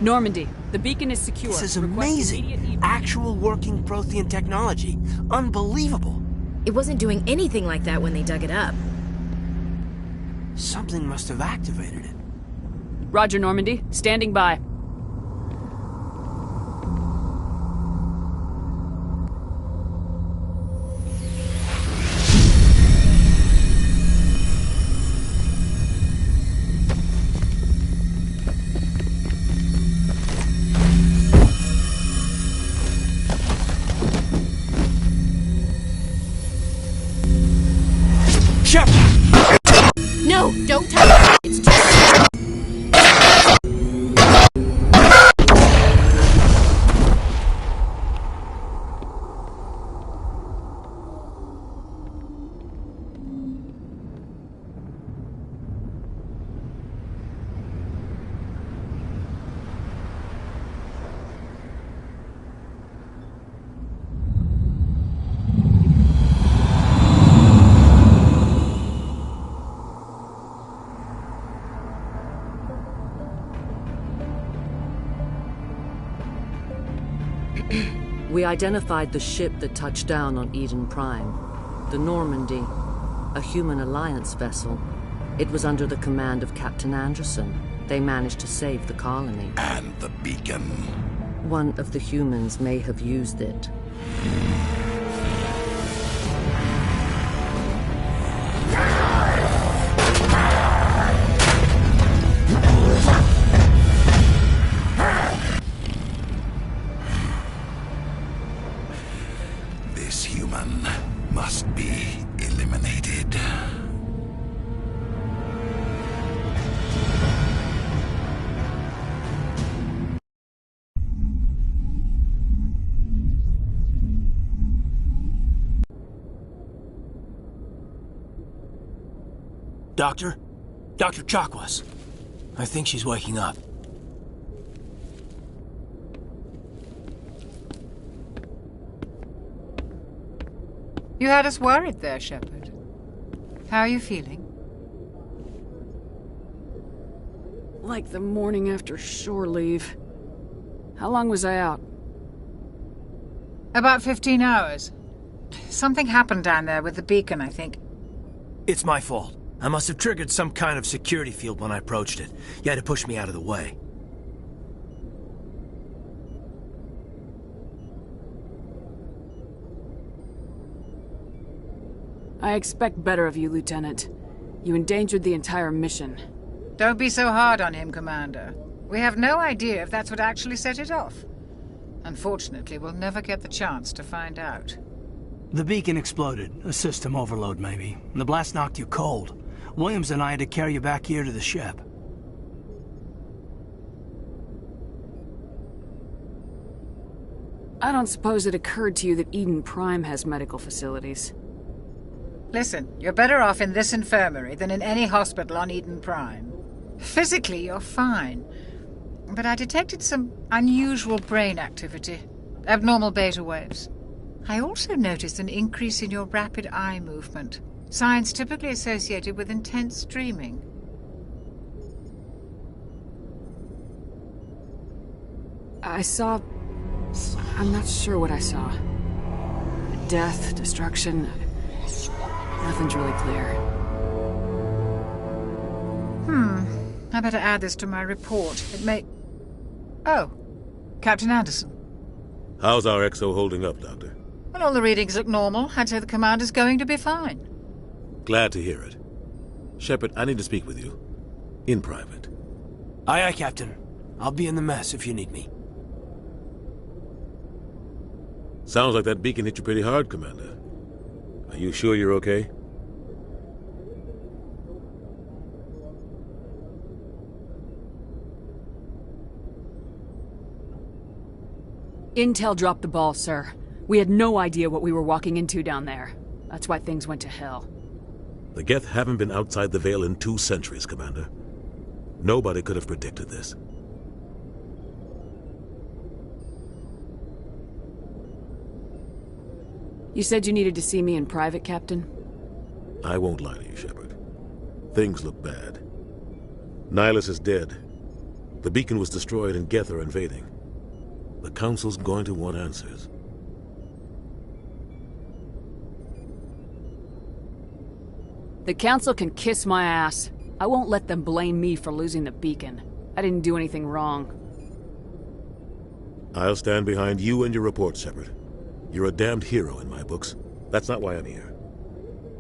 Normandy, the beacon is secure. This is amazing. Actual working Prothean technology. Unbelievable. It wasn't doing anything like that when they dug it up. Something must have activated it. Roger, Normandy. Standing by. No, don't touch it. It's too... We identified the ship that touched down on Eden Prime. The Normandy, a human alliance vessel. It was under the command of Captain Anderson. They managed to save the colony. And the beacon. One of the humans may have used it. This human must be eliminated. Doctor? Dr. Chakwas. I think she's waking up. You had us worried there, Shepard. How are you feeling? Like the morning after shore leave. How long was I out? About 15 hours. Something happened down there with the beacon, I think. It's my fault. I must have triggered some kind of security field when I approached it. You had to push me out of the way. I expect better of you, Lieutenant. You endangered the entire mission. Don't be so hard on him, Commander. We have no idea if that's what actually set it off. Unfortunately, we'll never get the chance to find out. The beacon exploded. A system overload, maybe. The blast knocked you cold. Williams and I had to carry you back here to the ship. I don't suppose it occurred to you that Eden Prime has medical facilities. Listen, you're better off in this infirmary than in any hospital on Eden Prime. Physically, you're fine. But I detected some unusual brain activity. Abnormal beta waves. I also noticed an increase in your rapid eye movement. Signs typically associated with intense dreaming. I'm not sure what I saw. Death, destruction... Nothing's really clear. I better add this to my report. It may... Oh, Captain Anderson. How's our XO holding up, Doctor? Well, all the readings look normal. I'd say the commander's going to be fine. Glad to hear it. Shepard, I need to speak with you. In private. Aye, aye, Captain. I'll be in the mess if you need me. Sounds like that beacon hit you pretty hard, Commander. Are you sure you're okay? Intel dropped the ball, sir. We had no idea what we were walking into down there. That's why things went to hell. The Geth haven't been outside the Veil in 2 centuries, Commander. Nobody could have predicted this. You said you needed to see me in private, Captain? I won't lie to you, Shepard. Things look bad. Nihilus is dead. The beacon was destroyed and Geth are invading. The Council's going to want answers. The Council can kiss my ass. I won't let them blame me for losing the beacon. I didn't do anything wrong. I'll stand behind you and your report, Shepard. You're a damned hero in my books. That's not why I'm here.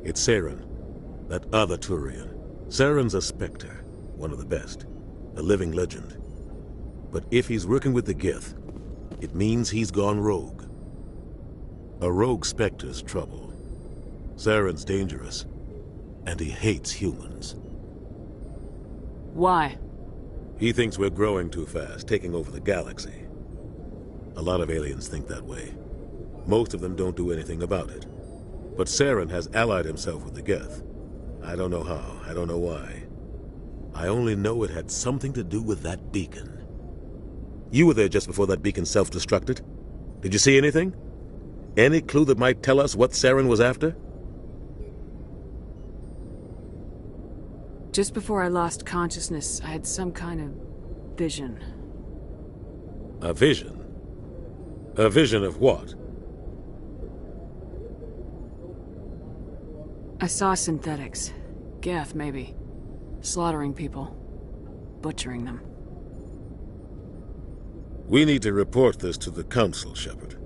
It's Saren, that other Turian. Saren's a Spectre, one of the best, a living legend. But if he's working with the Geth, it means he's gone rogue. A rogue Spectre's trouble. Saren's dangerous, and he hates humans. Why? He thinks we're growing too fast, taking over the galaxy. A lot of aliens think that way. Most of them don't do anything about it. But Saren has allied himself with the Geth. I don't know how, I don't know why. I only know it had something to do with that beacon. You were there just before that beacon self-destructed. Did you see anything? Any clue that might tell us what Saren was after? Just before I lost consciousness, I had some kind of vision. A vision? A vision of what? I saw synthetics. Geth, maybe. Slaughtering people. Butchering them. We need to report this to the Council, Shepard.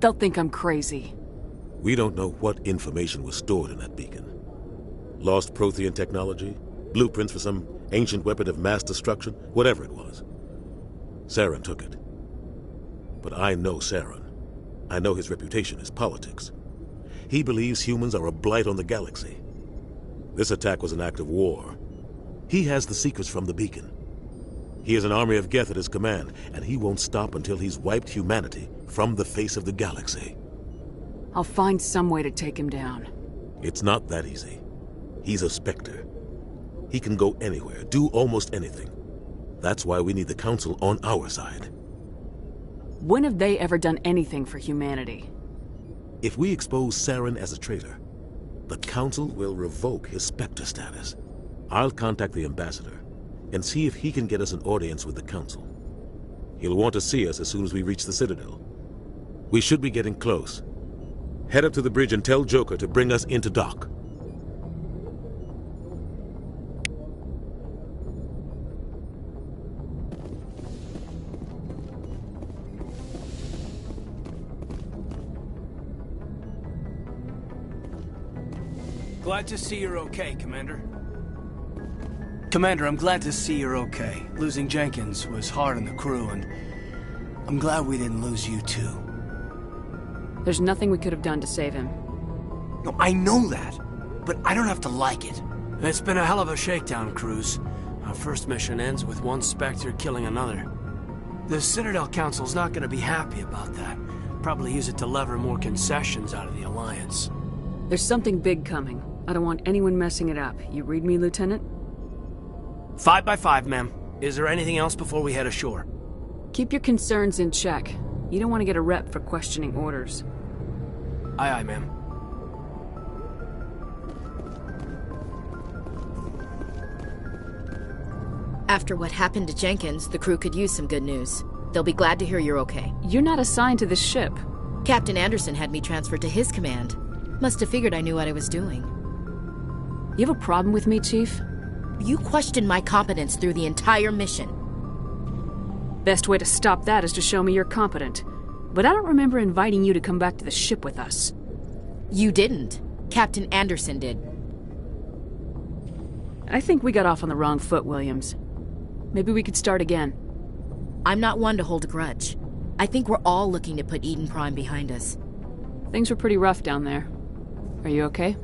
They'll think I'm crazy. We don't know what information was stored in that beacon. Lost Prothean technology? Blueprints for some ancient weapon of mass destruction? Whatever it was. Saren took it. But I know Saren. I know his reputation is politics. He believes humans are a blight on the galaxy. This attack was an act of war. He has the secrets from the beacon. He has an army of Geth at his command, and he won't stop until he's wiped humanity from the face of the galaxy. I'll find some way to take him down. It's not that easy. He's a Spectre. He can go anywhere, do almost anything. That's why we need the Council on our side. When have they ever done anything for humanity? If we expose Saren as a traitor, the Council will revoke his Spectre status. I'll contact the Ambassador and see if he can get us an audience with the Council. He'll want to see us as soon as we reach the Citadel. We should be getting close. Head up to the bridge and tell Joker to bring us into dock. Glad to see you're okay, Commander. Commander, I'm glad to see you're okay. Losing Jenkins was hard on the crew, and I'm glad we didn't lose you too. There's nothing we could have done to save him. No, I know that, but I don't have to like it. It's been a hell of a shakedown, Cruz. Our first mission ends with one Spectre killing another. The Citadel Council's not going to be happy about that. Probably use it to lever more concessions out of the Alliance. There's something big coming. I don't want anyone messing it up. You read me, Lieutenant? 5 by 5, ma'am. Is there anything else before we head ashore? Keep your concerns in check. You don't want to get a rep for questioning orders. Aye, aye, ma'am. After what happened to Jenkins, the crew could use some good news. They'll be glad to hear you're okay. You're not assigned to this ship. Captain Anderson had me transferred to his command. Must have figured I knew what I was doing. You have a problem with me, Chief? You questioned my competence through the entire mission. Best way to stop that is to show me you're competent. But I don't remember inviting you to come back to the ship with us. You didn't. Captain Anderson did. I think we got off on the wrong foot, Williams. Maybe we could start again. I'm not one to hold a grudge. I think we're all looking to put Eden Prime behind us. Things were pretty rough down there. Are you okay?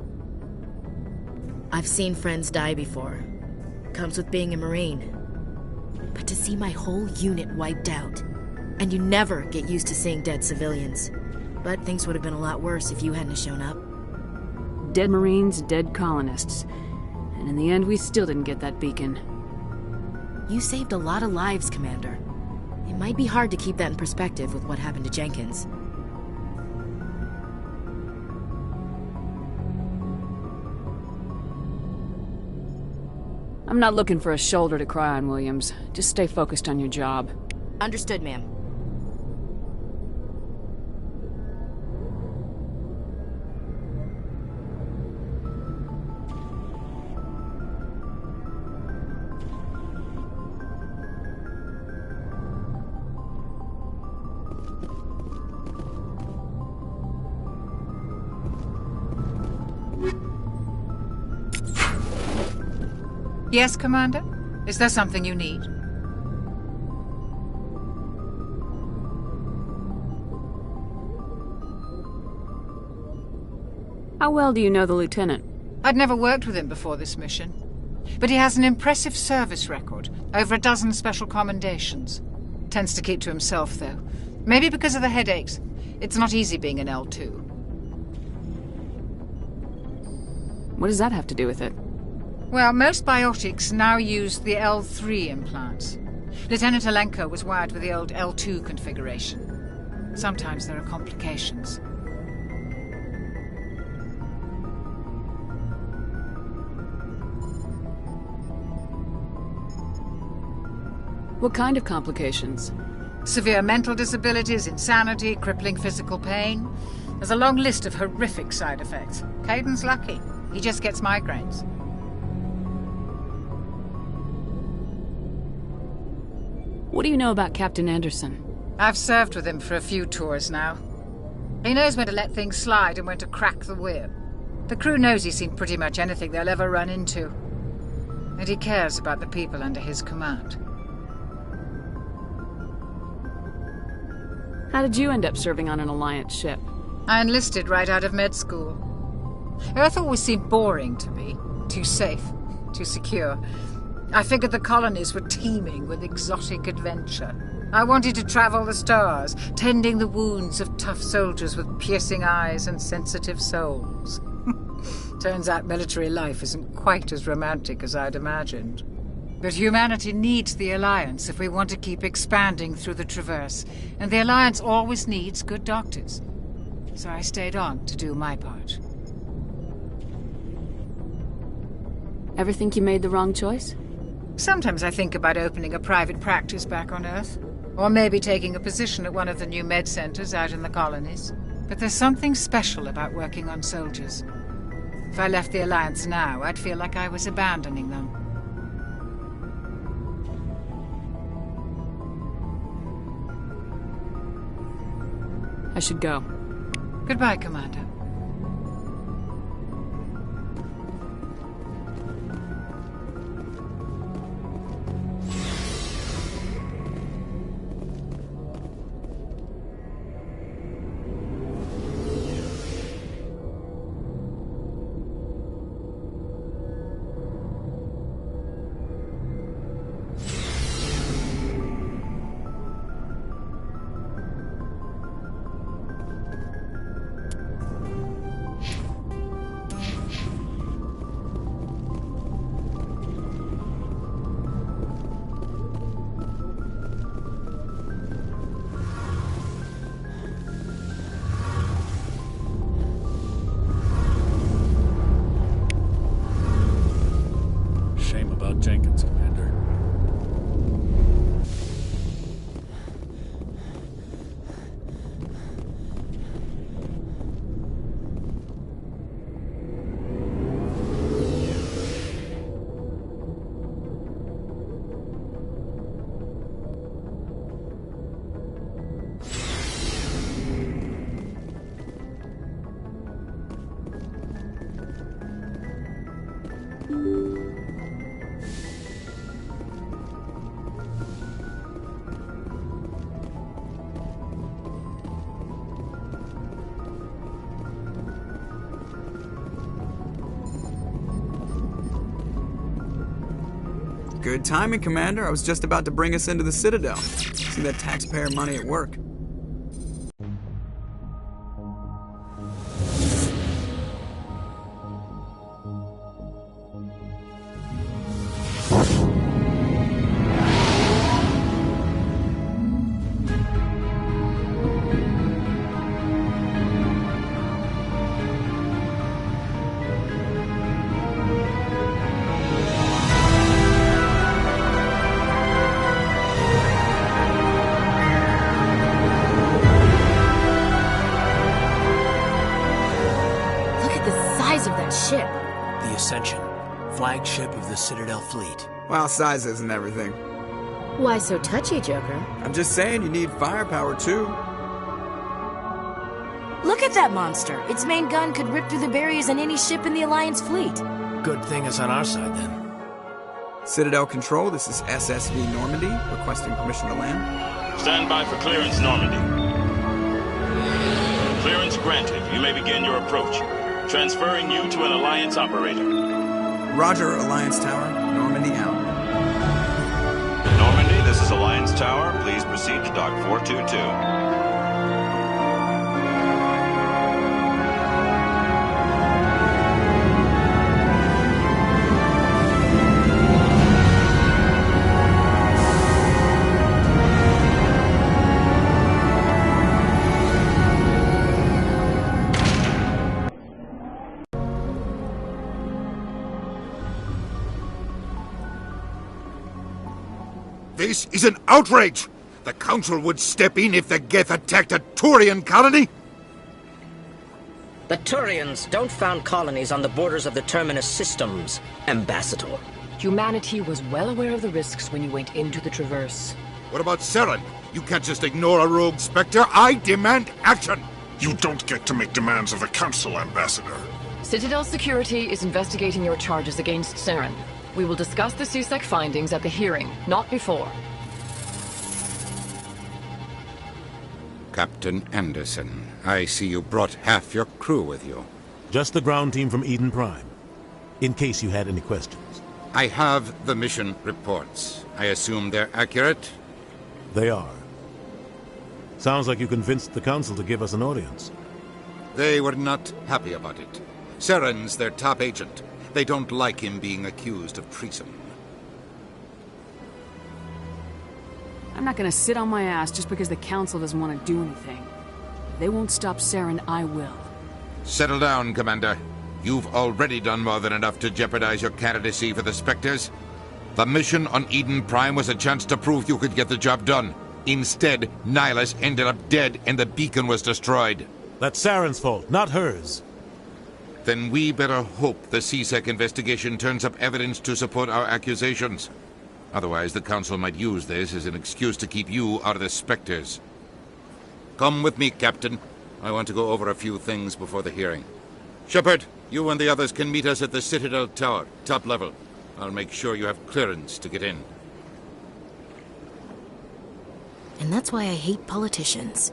I've seen friends die before. Comes with being a Marine. But to see my whole unit wiped out, and you never get used to seeing dead civilians. But things would have been a lot worse if you hadn't shown up. Dead Marines, dead colonists. And in the end, we still didn't get that beacon. You saved a lot of lives, Commander. It might be hard to keep that in perspective with what happened to Jenkins. I'm not looking for a shoulder to cry on, Williams. Just stay focused on your job. Understood, ma'am. Yes, Commander? Is there something you need? How well do you know the Lieutenant? I'd never worked with him before this mission. But he has an impressive service record. Over a dozen special commendations. Tends to keep to himself, though. Maybe because of the headaches. It's not easy being an L2. What does that have to do with it? Well, most biotics now use the L3 implants. Lieutenant Alenko was wired with the old L2 configuration. Sometimes there are complications. What kind of complications? Severe mental disabilities, insanity, crippling physical pain. There's a long list of horrific side effects. Kaiden's lucky. He just gets migraines. What do you know about Captain Anderson? I've served with him for a few tours now. He knows when to let things slide and when to crack the whip. The crew knows he's seen pretty much anything they'll ever run into. And he cares about the people under his command. How did you end up serving on an Alliance ship? I enlisted right out of med school. Earth always seemed boring to me. Too safe, too secure. I figured the colonies were teeming with exotic adventure. I wanted to travel the stars, tending the wounds of tough soldiers with piercing eyes and sensitive souls. Turns out military life isn't quite as romantic as I'd imagined. But humanity needs the Alliance if we want to keep expanding through the Traverse, and the Alliance always needs good doctors. So I stayed on to do my part. Ever think you made the wrong choice? Sometimes I think about opening a private practice back on Earth. Or maybe taking a position at one of the new med centers out in the colonies. But there's something special about working on soldiers. If I left the Alliance now, I'd feel like I was abandoning them. I should go. Goodbye, Commander. Jenkins, Commander. Good timing, Commander. I was just about to bring us into the Citadel. See that taxpayer money at work. ship? The Ascension, flagship of the Citadel fleet. Well, size isn't everything. Why so touchy, Joker? I'm just saying you need firepower, too. Look at that monster! Its main gun could rip through the barriers in any ship in the Alliance fleet. Good thing it's on our side, then. Citadel Control, this is SSV Normandy, requesting permission to land. Stand by for clearance, Normandy. Clearance granted. You may begin your approach. Transferring you to an Alliance operator. Roger, Alliance Tower. Normandy out. Normandy, this is Alliance Tower. Please proceed to Dock 422. This is an outrage! The Council would step in if the Geth attacked a Turian colony? The Turians don't found colonies on the borders of the Terminus systems, Ambassador. Humanity was well aware of the risks when you went into the Traverse. What about Saren? You can't just ignore a rogue Spectre. I demand action! You don't get to make demands of the Council, Ambassador. Citadel Security is investigating your charges against Saren. We will discuss the CSEC findings at the hearing, not before. Captain Anderson, I see you brought half your crew with you. Just the ground team from Eden Prime, in case you had any questions. I have the mission reports. I assume they're accurate? They are. Sounds like you convinced the Council to give us an audience. They were not happy about it. Saren's their top agent. They don't like him being accused of treason. I'm not gonna sit on my ass just because the Council doesn't want to do anything. If they won't stop Saren, I will. Settle down, Commander. You've already done more than enough to jeopardize your candidacy for the Spectres. The mission on Eden Prime was a chance to prove you could get the job done. Instead, Nihilus ended up dead and the beacon was destroyed. That's Saren's fault, not hers. Then we better hope the CSEC investigation turns up evidence to support our accusations. Otherwise, the Council might use this as an excuse to keep you out of the Spectres. Come with me, Captain. I want to go over a few things before the hearing. Shepard, you and the others can meet us at the Citadel Tower, top level. I'll make sure you have clearance to get in. And that's why I hate politicians.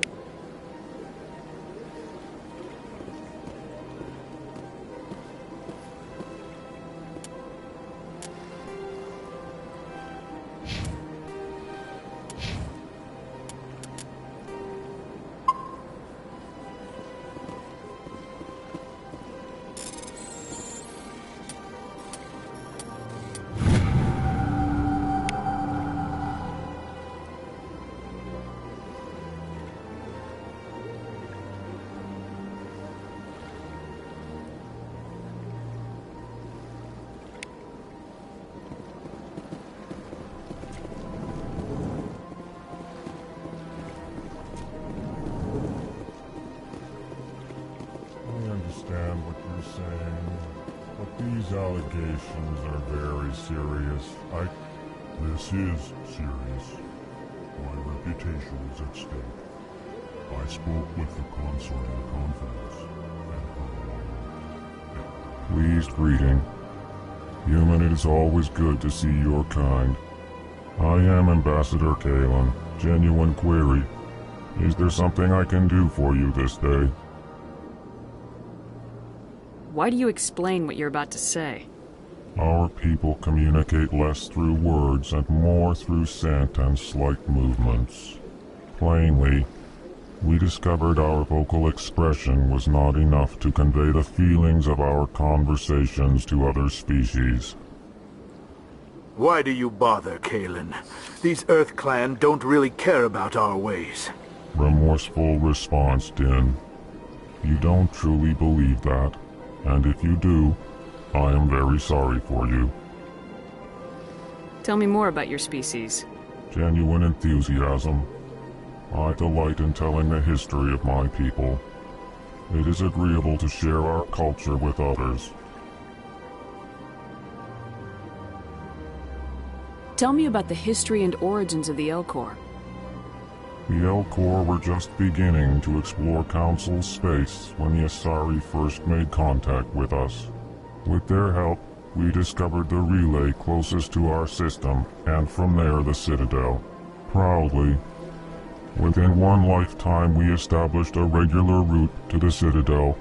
Allegations are very serious. This is serious. My reputation is at stake. I spoke with the Consul in confidence. Pleased greeting. Human, it is always good to see your kind. I am Ambassador Kalen. Genuine query. Is there something I can do for you this day? Why do you explain what you're about to say? Our people communicate less through words and more through scent and slight movements. Plainly, we discovered our vocal expression was not enough to convey the feelings of our conversations to other species. Why do you bother, Kalen? These Earth Clan don't really care about our ways. Remorseful response, Din. You don't truly believe that. And if you do, I am very sorry for you. Tell me more about your species. Genuine enthusiasm. I delight in telling the history of my people. It is agreeable to share our culture with others. Tell me about the history and origins of the Elcor. The Elcor were just beginning to explore Council space when the Asari first made contact with us. With their help, we discovered the relay closest to our system, and from there the Citadel. Proudly, within one lifetime we established a regular route to the Citadel,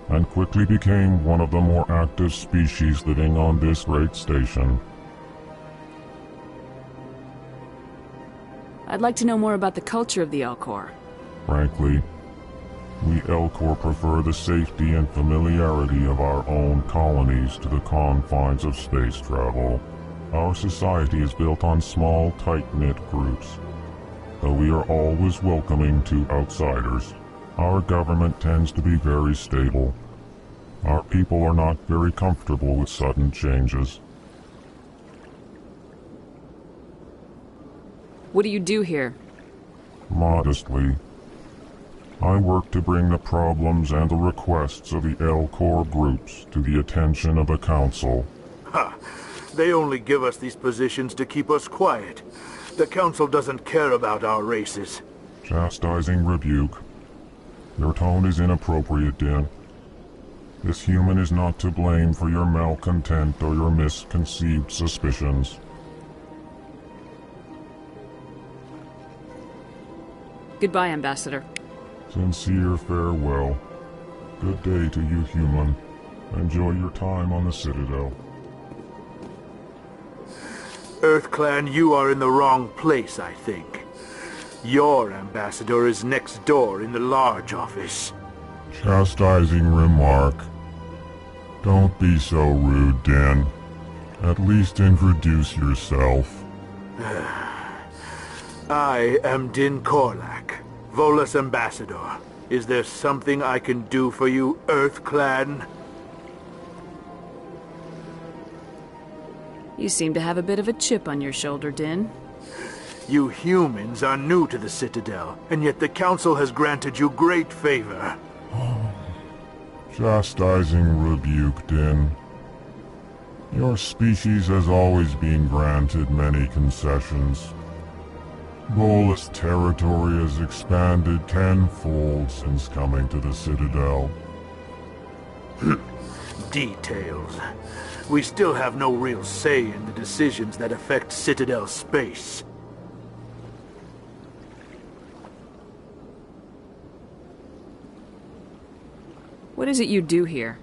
and quickly became one of the more active species living on this great station. I'd like to know more about the culture of the Elcor. Frankly, we Elcor prefer the safety and familiarity of our own colonies to the confines of space travel. Our society is built on small, tight-knit groups, though we are always welcoming to outsiders. Our government tends to be very stable. Our people are not very comfortable with sudden changes. What do you do here? Modestly, I work to bring the problems and the requests of the Elcor groups to the attention of the Council. Ha! They only give us these positions to keep us quiet. The Council doesn't care about our races. Chastising rebuke. Your tone is inappropriate, Din. This human is not to blame for your malcontent or your misconceived suspicions. Goodbye, Ambassador. Sincere farewell. Good day to you, human. Enjoy your time on the Citadel. EarthClan, you are in the wrong place, I think. Your ambassador is next door in the large office. Chastising remark. Don't be so rude, Din. At least introduce yourself. I am Din Korlak, Volus Ambassador. Is there something I can do for you, EarthClan? You seem to have a bit of a chip on your shoulder, Din. You humans are new to the Citadel, and yet the Council has granted you great favor. Chastising rebuke, Din. Your species has always been granted many concessions. Volus territory has expanded tenfold since coming to the Citadel. Details. We still have no real say in the decisions that affect Citadel space. What is it you do here?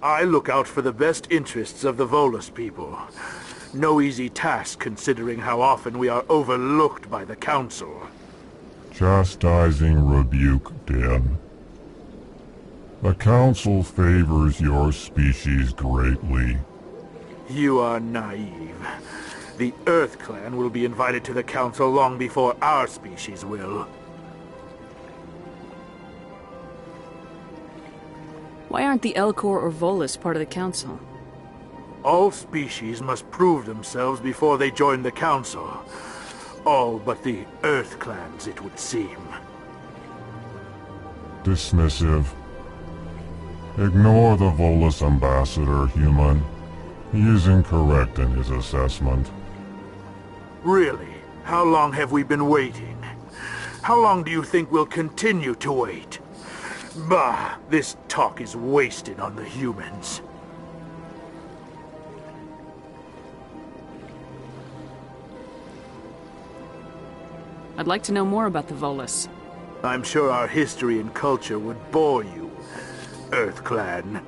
I look out for the best interests of the Volus people. No easy task considering how often we are overlooked by the Council. Chastising rebuke, Din. The Council favors your species greatly. You are naive. The EarthClan will be invited to the Council long before our species will. Why aren't the Elcor or Volus part of the Council? All species must prove themselves before they join the Council. All but the EarthClans, it would seem. Dismissive. Ignore the Volus Ambassador, human. He is incorrect in his assessment. Really? How long have we been waiting? How long do you think we'll continue to wait? Bah! This talk is wasted on the humans. I'd like to know more about the Volus. I'm sure our history and culture would bore you, EarthClan.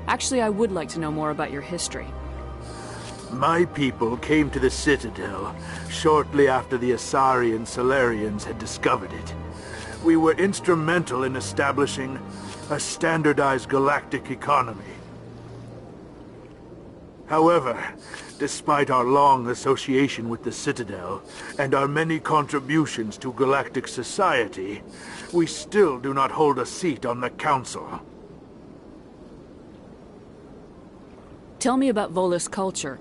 Actually, I would like to know more about your history. My people came to the Citadel shortly after the Asari and Salarians had discovered it. We were instrumental in establishing a standardized galactic economy. However, despite our long association with the Citadel and our many contributions to galactic society, we still do not hold a seat on the Council. Tell me about Volus culture.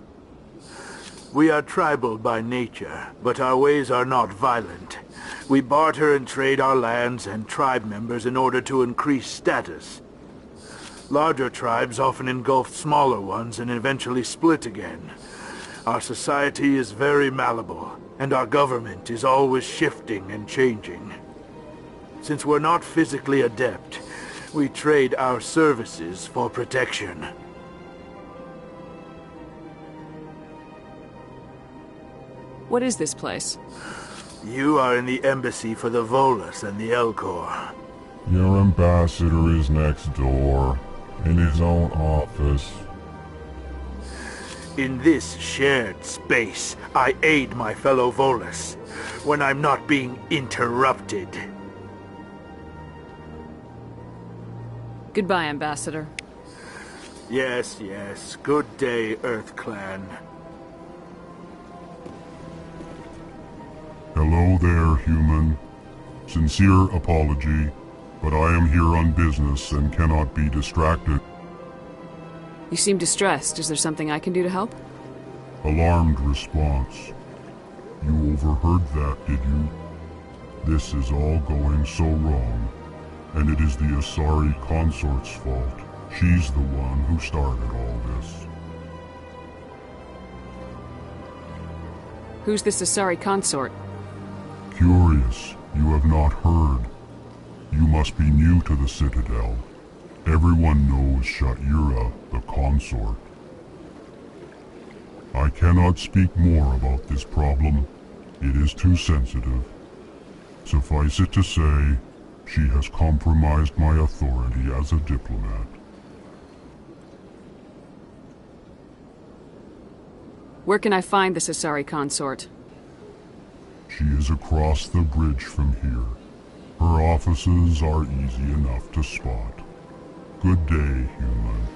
We are tribal by nature, but our ways are not violent. We barter and trade our lands and tribe members in order to increase status. Larger tribes often engulf smaller ones and eventually split again. Our society is very malleable, and our government is always shifting and changing. Since we're not physically adept, we trade our services for protection. What is this place? You are in the embassy for the Volus and the Elcor. Your ambassador is next door, in his own office. In this shared space, I aid my fellow Volus when I'm not being interrupted. Goodbye, Ambassador. Yes, yes. Good day, Earth Clan. Hello there, human. Sincere apology, but I am here on business and cannot be distracted. You seem distressed. Is there something I can do to help? Alarmed response. You overheard that, did you? This is all going so wrong, and it is the Asari consort's fault. She's the one who started all this. Who's this Asari consort? Curious, you have not heard. You must be new to the Citadel. Everyone knows Sha'ira, the consort. I cannot speak more about this problem. It is too sensitive. Suffice it to say, she has compromised my authority as a diplomat. Where can I find this Asari consort? She is across the bridge from here. Her offices are easy enough to spot. Good day, human.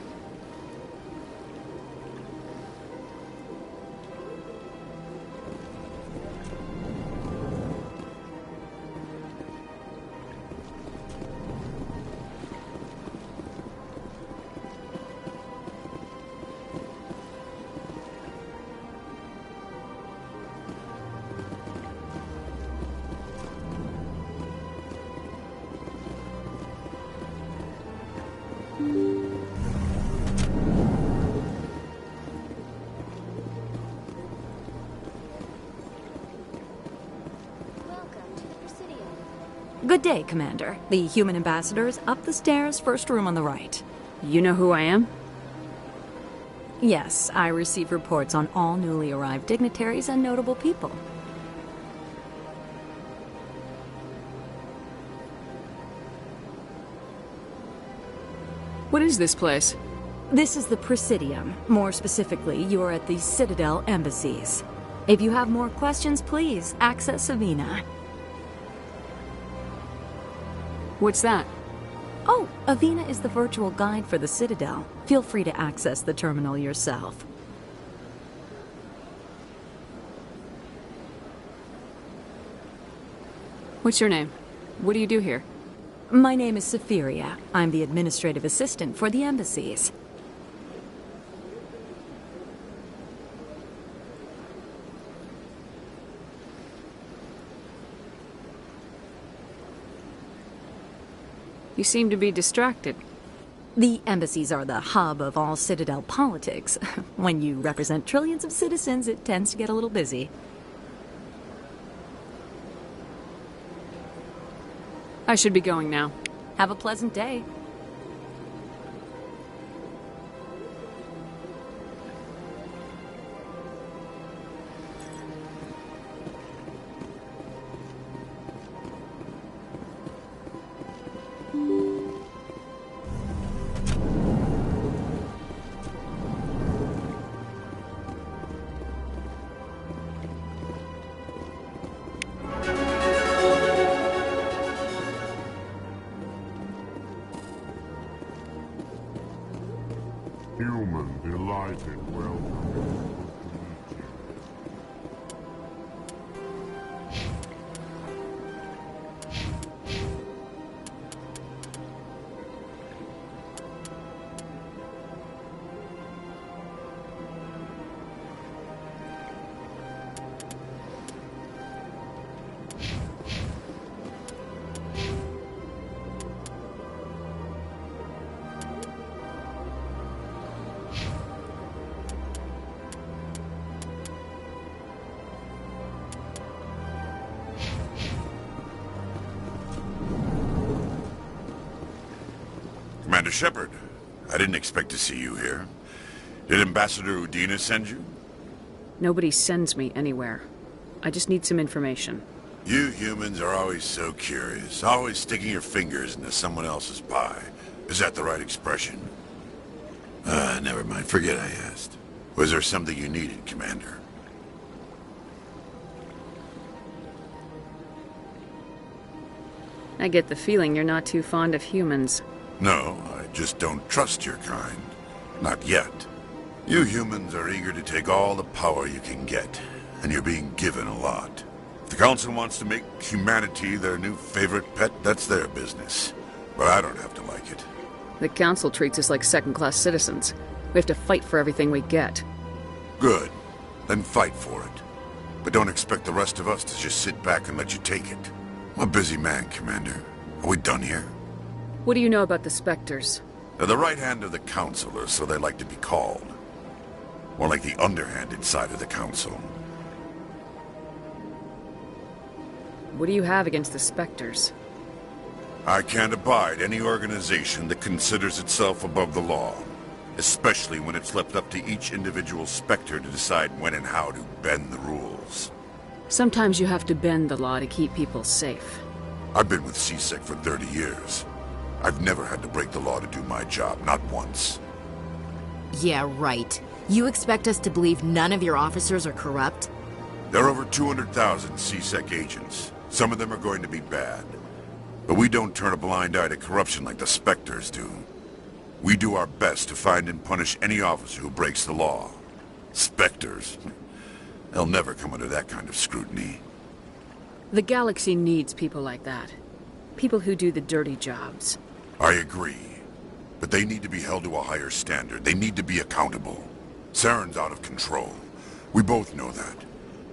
Good day, Commander. The human ambassador is up the stairs, first room on the right. You know who I am? Yes, I receive reports on all newly arrived dignitaries and notable people. What is this place? This is the Presidium. More specifically, you are at the Citadel embassies. If you have more questions, please access Avina. What's that? Oh, Avina is the virtual guide for the Citadel. Feel free to access the terminal yourself. What's your name? What do you do here? My name is Safiria. I'm the administrative assistant for the embassies. You seem to be distracted. The embassies are the hub of all Citadel politics. When you represent trillions of citizens, it tends to get a little busy. I should be going now. Have a pleasant day. Shepard. I didn't expect to see you here. Did Ambassador Udina send you? Nobody sends me anywhere. I just need some information. You humans are always so curious, always sticking your fingers into someone else's pie. Is that the right expression? Never mind. Forget I asked. Was there something you needed, Commander? I get the feeling you're not too fond of humans. No, I just don't trust your kind. Not yet. You humans are eager to take all the power you can get, and you're being given a lot. If the Council wants to make humanity their new favorite pet, that's their business. But I don't have to like it. The Council treats us like second-class citizens. We have to fight for everything we get. Good. Then fight for it. But don't expect the rest of us to just sit back and let you take it. I'm a busy man, Commander. Are we done here? What do you know about the Spectres? They're the right hand of the Council, or so they like to be called. More like the underhanded side of the Council. What do you have against the Spectres? I can't abide any organization that considers itself above the law. Especially when it's left up to each individual Spectre to decide when and how to bend the rules. Sometimes you have to bend the law to keep people safe. I've been with C-Sec for 30 years. I've never had to break the law to do my job, not once. Yeah, right. You expect us to believe none of your officers are corrupt? There are over 200,000 C-Sec agents. Some of them are going to be bad. But we don't turn a blind eye to corruption like the Spectres do. We do our best to find and punish any officer who breaks the law. Spectres. They'll never come under that kind of scrutiny. The galaxy needs people like that. People who do the dirty jobs. I agree. But they need to be held to a higher standard. They need to be accountable. Saren's out of control. We both know that.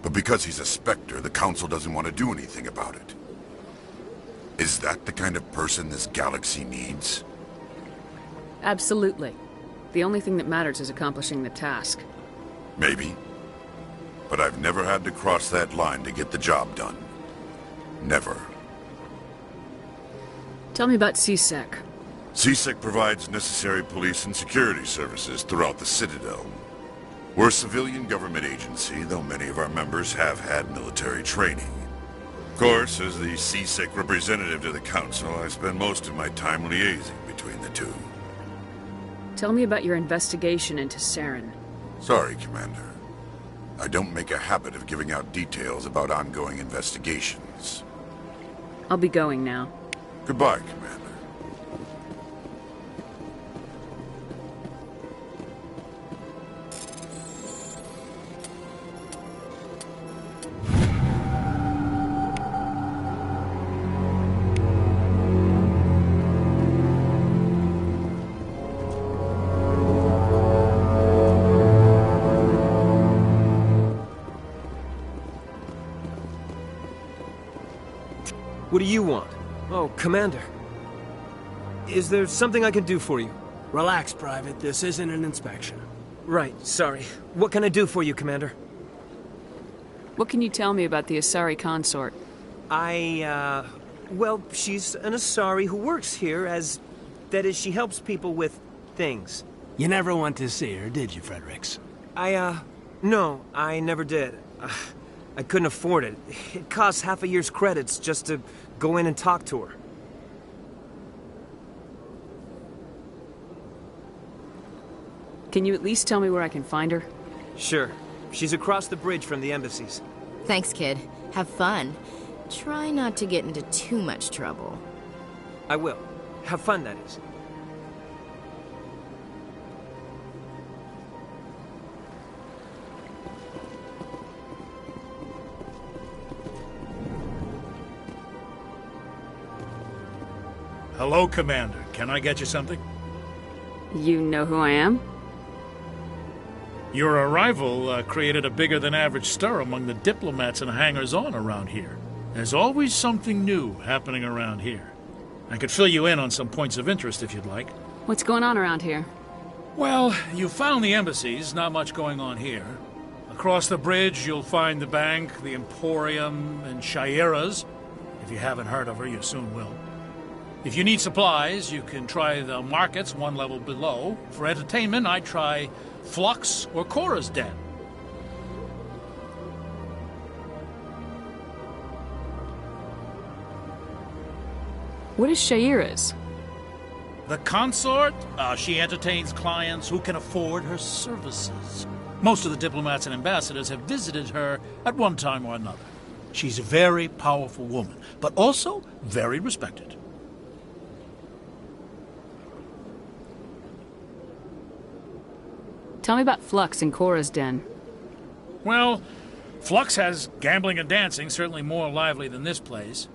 But because he's a Spectre, the Council doesn't want to do anything about it. Is that the kind of person this galaxy needs? Absolutely. The only thing that matters is accomplishing the task. Maybe. But I've never had to cross that line to get the job done. Never. Tell me about C-Sec. C-Sec provides necessary police and security services throughout the Citadel. We're a civilian government agency, though many of our members have had military training. Of course, as the C-Sec representative to the Council, I spend most of my time liaising between the two. Tell me about your investigation into Saren. Sorry, Commander. I don't make a habit of giving out details about ongoing investigations. I'll be going now. Goodbye, Commander. What do you want? Oh, Commander. Is there something I can do for you? Relax, Private. This isn't an inspection. Right, sorry. What can I do for you, Commander? What can you tell me about the Asari consort? Well, she's an Asari who works here as... That is, she helps people with things. You never went to see her, did you, Fredericks? No, I never did. I couldn't afford it. It costs half a year's credits just to go in and talk to her. Can you at least tell me where I can find her? Sure. She's across the bridge from the embassies. Thanks, kid. Have fun. Try not to get into too much trouble. I will. Have fun, that is. Hello, Commander. Can I get you something? You know who I am? Your arrival created a bigger-than-average stir among the diplomats and hangers-on around here. There's always something new happening around here. I could fill you in on some points of interest if you'd like. What's going on around here? Well, you found the embassies, not much going on here. Across the bridge, you'll find the bank, the Emporium, and Shayera's. If you haven't heard of her, you soon will. If you need supplies, you can try the markets one level below. For entertainment, I'd try Flux or Cora's Den. What is Shaira's? The consort? She entertains clients who can afford her services. Most of the diplomats and ambassadors have visited her at one time or another. She's a very powerful woman, but also very respected. Tell me about Flux and Cora's Den. Well, Flux has gambling and dancing, certainly more lively than this place.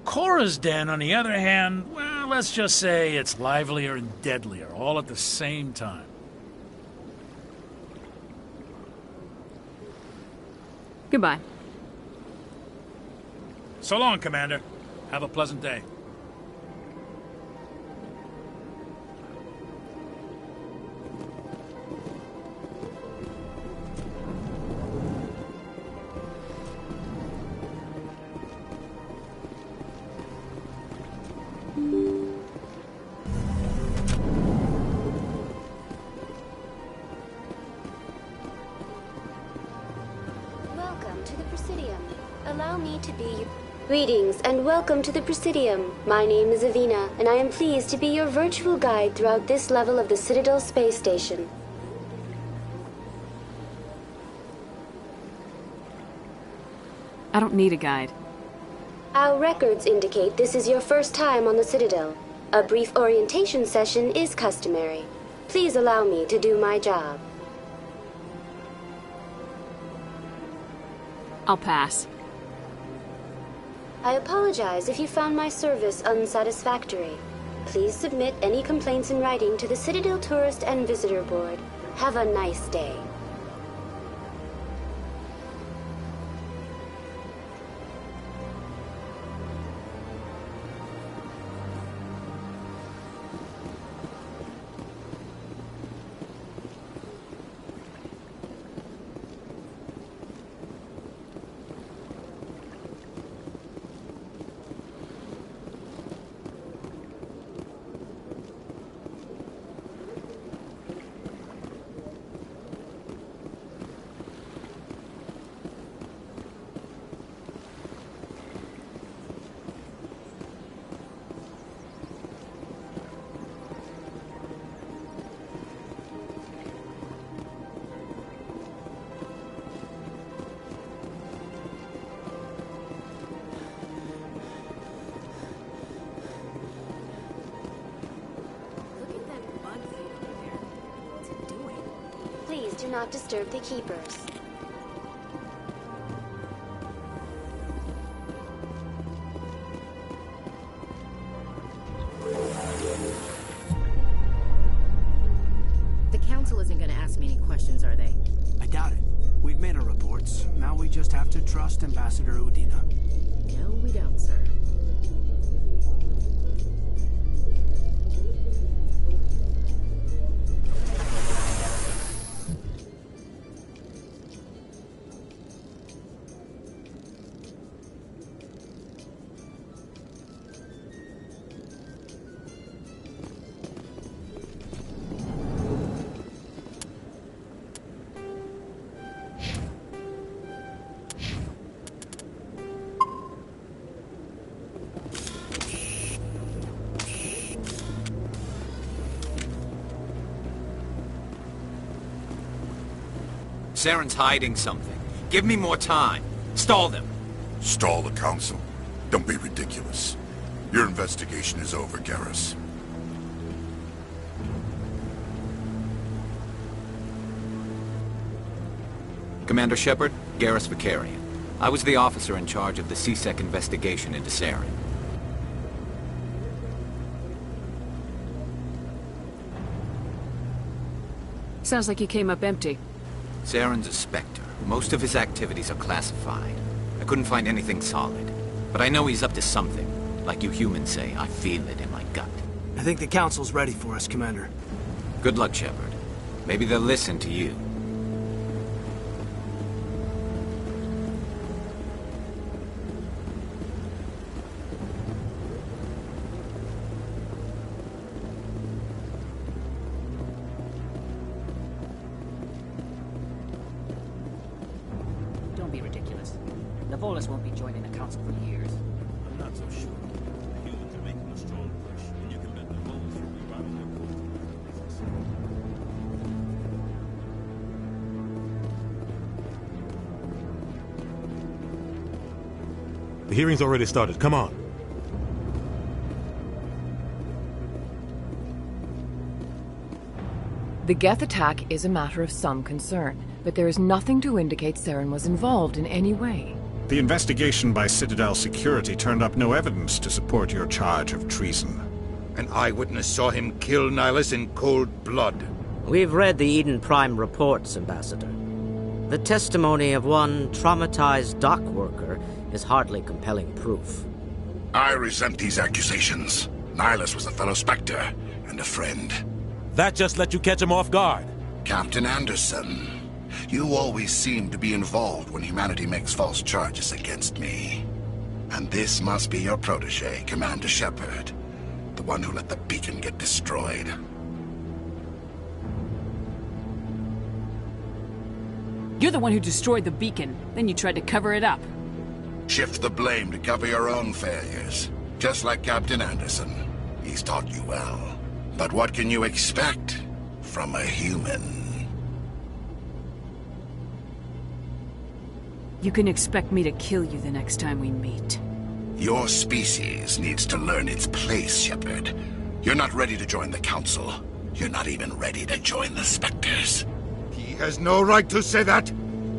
Cora's Den, on the other hand, well, let's just say it's livelier and deadlier, all at the same time. Goodbye. So long, Commander. Have a pleasant day. Welcome to the Presidium. Allow me to be your... Greetings and welcome to the Presidium. My name is Avina, and I am pleased to be your virtual guide throughout this level of the Citadel Space Station. I don't need a guide. Our records indicate this is your first time on the Citadel. A brief orientation session is customary. Please allow me to do my job. I'll pass. I apologize if you found my service unsatisfactory. Please submit any complaints in writing to the Citadel Tourist and Visitor Board. Have a nice day. Please do not disturb the keepers. The Council isn't going to ask me any questions, are they? I doubt it. We've made our reports. Now we just have to trust Ambassador Udina. No, we don't, sir. Saren's hiding something. Give me more time. Stall them. Stall the Council? Don't be ridiculous. Your investigation is over, Garrus. Commander Shepard, Garrus Vakarian. I was the officer in charge of the C-Sec investigation into Saren. Sounds like he came up empty. Saren's a Spectre. Most of his activities are classified. I couldn't find anything solid. But I know he's up to something. Like you humans say, I feel it in my gut. I think the Council's ready for us, Commander. Good luck, Shepard. Maybe they'll listen to you. Don't be ridiculous. The Volus won't be joining the Council for years. I'm not so sure. The humans are making a strong push, and you can bet the Volus will be routing their The hearing's already started. Come on. The Geth attack is a matter of some concern, but there is nothing to indicate Saren was involved in any way. The investigation by Citadel Security turned up no evidence to support your charge of treason. An eyewitness saw him kill Nihilus in cold blood. We've read the Eden Prime reports, Ambassador. The testimony of one traumatized dock worker is hardly compelling proof. I resent these accusations. Nihilus was a fellow Spectre and a friend. That just let you catch him off guard. Captain Anderson, you always seem to be involved when humanity makes false charges against me. And this must be your protege, Commander Shepard, the one who let the beacon get destroyed. You're the one who destroyed the beacon, then you tried to cover it up. Shift the blame to cover your own failures. Just like Captain Anderson. He's taught you well. But what can you expect from a human? You can expect me to kill you the next time we meet. Your species needs to learn its place, Shepard. You're not ready to join the Council. You're not even ready to join the Spectres. He has no right to say that.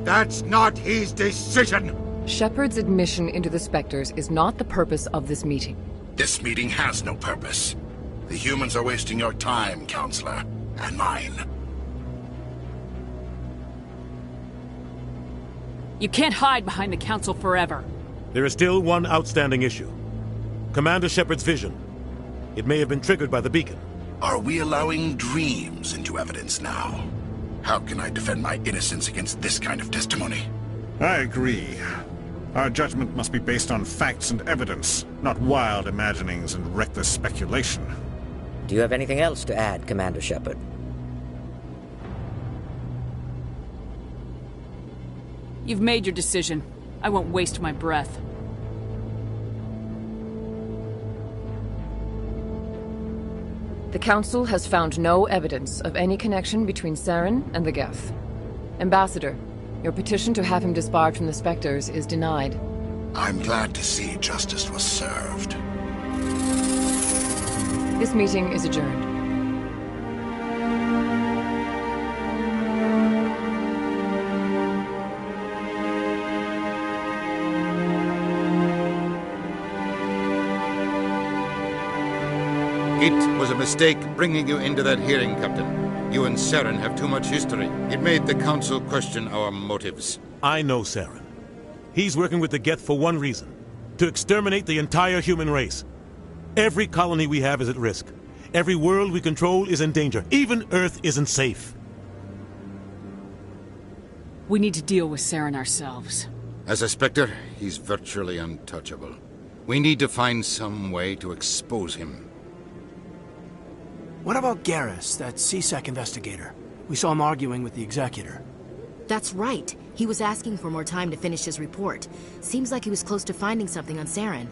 That's not his decision. Shepard's admission into the Spectres is not the purpose of this meeting. This meeting has no purpose. The humans are wasting your time, Counselor, and mine. You can't hide behind the Council forever. There is still one outstanding issue. Commander Shepard's vision. It may have been triggered by the beacon. Are we allowing dreams into evidence now? How can I defend my innocence against this kind of testimony? I agree. Our judgment must be based on facts and evidence, not wild imaginings and reckless speculation. Do you have anything else to add, Commander Shepard? You've made your decision. I won't waste my breath. The Council has found no evidence of any connection between Saren and the Geth. Ambassador, your petition to have him disbarred from the Spectres is denied. I'm glad to see justice was served. This meeting is adjourned. It was a mistake bringing you into that hearing, Captain. You and Saren have too much history. It made the Council question our motives. I know Saren. He's working with the Geth for one reason. To exterminate the entire human race. Every colony we have is at risk. Every world we control is in danger. Even Earth isn't safe. We need to deal with Saren ourselves. As a Spectre, he's virtually untouchable. We need to find some way to expose him. What about Garrus, that CSEC investigator? We saw him arguing with the Executor. That's right. He was asking for more time to finish his report. Seems like he was close to finding something on Saren.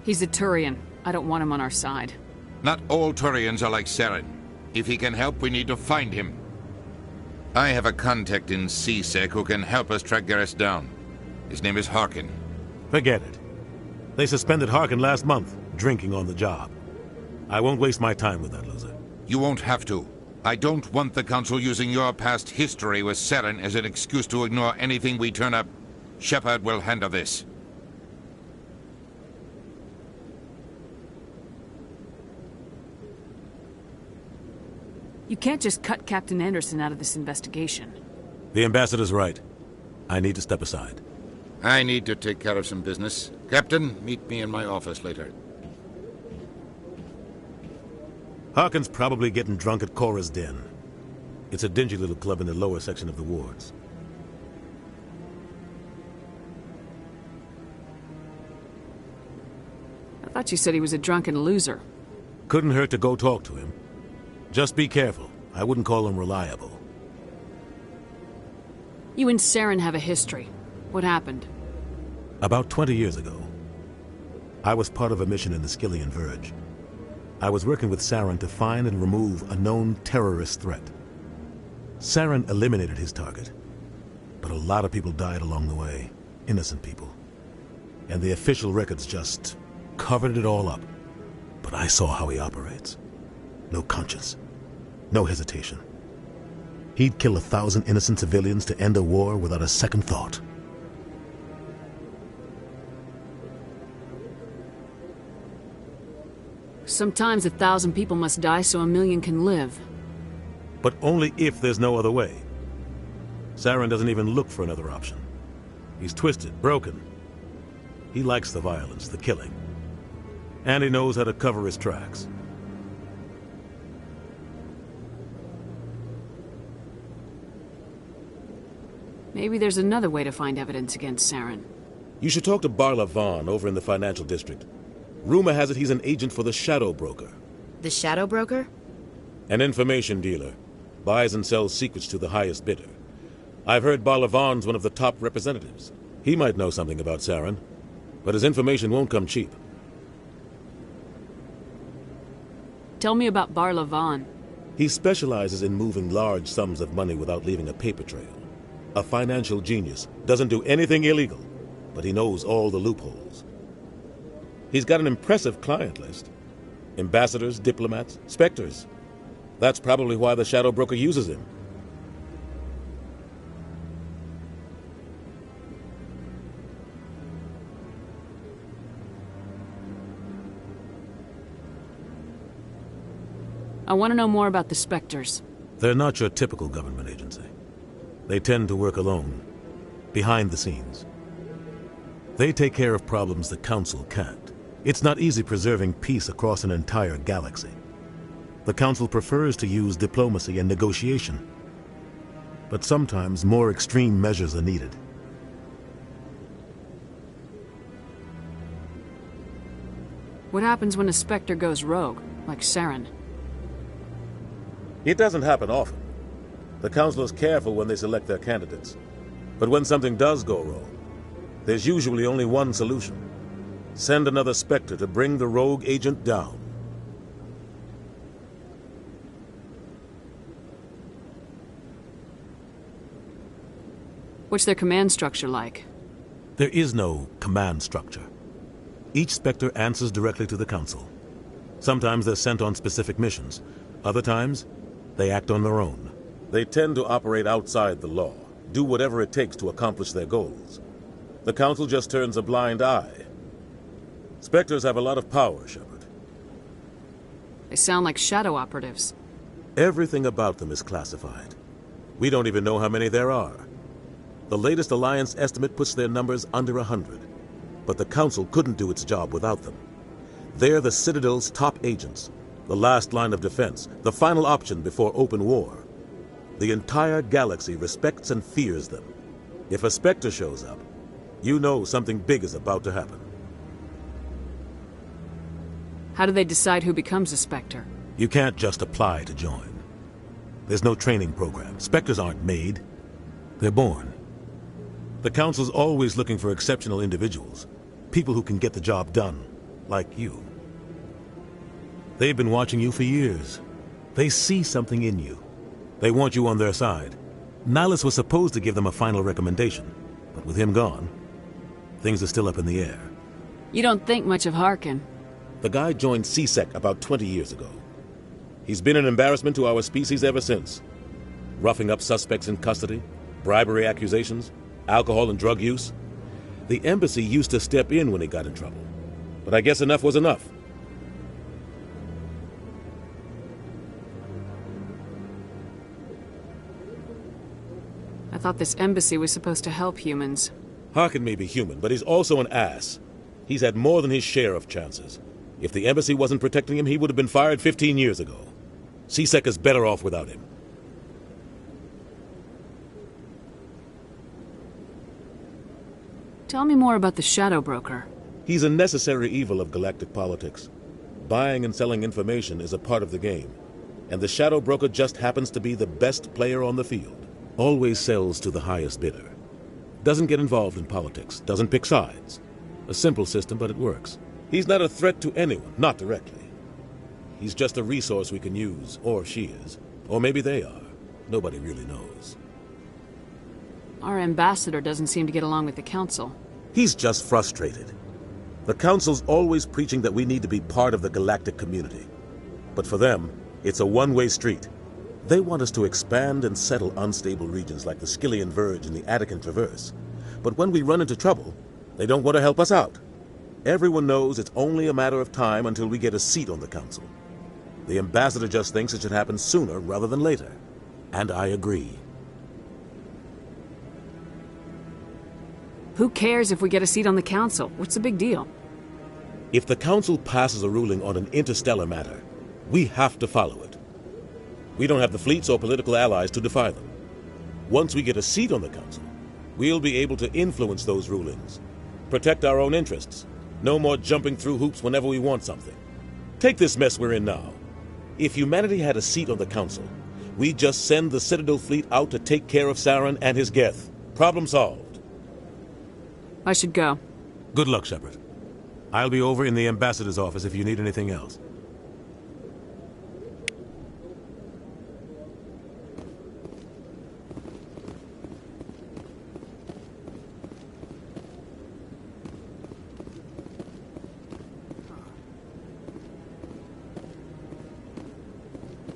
He's a Turian. I don't want him on our side. Not all Turians are like Saren. If he can help, we need to find him. I have a contact in CSEC who can help us track Garrus down. His name is Harkin. Forget it. They suspended Harkin last month, drinking on the job. I won't waste my time with that loser. You won't have to. I don't want the Council using your past history with Saren as an excuse to ignore anything we turn up. Shepard will handle this. You can't just cut Captain Anderson out of this investigation. The Ambassador's right. I need to step aside. I need to take care of some business. Captain, meet me in my office later. Harkin's probably getting drunk at Cora's Den. It's a dingy little club in the lower section of the wards. I thought you said he was a drunken loser. Couldn't hurt to go talk to him. Just be careful. I wouldn't call him reliable. You and Saren have a history. What happened? About 20 years ago, I was part of a mission in the Skillian Verge. I was working with Saren to find and remove a known terrorist threat. Saren eliminated his target, but a lot of people died along the way. Innocent people. And the official records just covered it all up. But I saw how he operates. No conscience. No hesitation. He'd kill 1,000 innocent civilians to end a war without a second thought. Sometimes 1,000 people must die so 1,000,000 can live. But only if there's no other way. Saren doesn't even look for another option. He's twisted, broken. He likes the violence, the killing. And he knows how to cover his tracks. Maybe there's another way to find evidence against Saren. You should talk to Barla Vaughn over in the financial district. Rumor has it he's an agent for the Shadow Broker. The Shadow Broker? An information dealer. Buys and sells secrets to the highest bidder. I've heard Barla Vaughn's one of the top representatives. He might know something about Saren, but his information won't come cheap. Tell me about Barla Vaughn. He specializes in moving large sums of money without leaving a paper trail. A financial genius. Doesn't do anything illegal, but he knows all the loopholes. He's got an impressive client list. Ambassadors, diplomats, specters. That's probably why the Shadow Broker uses him. I want to know more about the Spectres. They're not your typical government agency. They tend to work alone, behind the scenes. They take care of problems the Council can't. It's not easy preserving peace across an entire galaxy. The Council prefers to use diplomacy and negotiation. But sometimes more extreme measures are needed. What happens when a Spectre goes rogue, like Saren? It doesn't happen often. The Council is careful when they select their candidates. But when something does go wrong, there's usually only one solution. Send another Spectre to bring the rogue agent down. What's their command structure like? There is no command structure. Each Spectre answers directly to the Council. Sometimes they're sent on specific missions. Other times, they act on their own. They tend to operate outside the law, do whatever it takes to accomplish their goals. The Council just turns a blind eye. Spectres have a lot of power, Shepard. They sound like shadow operatives. Everything about them is classified. We don't even know how many there are. The latest Alliance estimate puts their numbers under 100. But the Council couldn't do its job without them. They're the Citadel's top agents, the last line of defense, the final option before open war. The entire galaxy respects and fears them. If a Spectre shows up, you know something big is about to happen. How do they decide who becomes a Spectre? You can't just apply to join. There's no training program. Spectres aren't made. They're born. The Council's always looking for exceptional individuals. People who can get the job done, like you. They've been watching you for years. They see something in you. They want you on their side. Nihilus was supposed to give them a final recommendation, but with him gone, things are still up in the air. You don't think much of Harkin. The guy joined C-Sec about 20 years ago. He's been an embarrassment to our species ever since. Roughing up suspects in custody, bribery accusations, alcohol and drug use. The embassy used to step in when he got in trouble. But I guess enough was enough. I thought this embassy was supposed to help humans. Harkin may be human, but he's also an ass. He's had more than his share of chances. If the embassy wasn't protecting him, he would have been fired 15 years ago. C-Sec is better off without him. Tell me more about the Shadow Broker. He's a necessary evil of galactic politics. Buying and selling information is a part of the game. and the Shadow Broker just happens to be the best player on the field. Always sells to the highest bidder. Doesn't get involved in politics, doesn't pick sides. A simple system, but it works. He's not a threat to anyone, not directly. He's just a resource we can use, or she is. Or maybe they are. Nobody really knows. Our ambassador doesn't seem to get along with the Council. He's just frustrated. The Council's always preaching that we need to be part of the galactic community. But for them, it's a one-way street. They want us to expand and settle unstable regions like the Skillian Verge and the Attican Traverse. But when we run into trouble, they don't want to help us out. Everyone knows it's only a matter of time until we get a seat on the Council. The ambassador just thinks it should happen sooner rather than later. And I agree. Who cares if we get a seat on the Council? What's the big deal? If the Council passes a ruling on an interstellar matter, we have to follow it. We don't have the fleets or political allies to defy them. Once we get a seat on the Council, we'll be able to influence those rulings. Protect our own interests. No more jumping through hoops whenever we want something. Take this mess we're in now. If humanity had a seat on the Council, we'd just send the Citadel fleet out to take care of Saren and his Geth. Problem solved. I should go. Good luck, Shepard. I'll be over in the ambassador's office if you need anything else.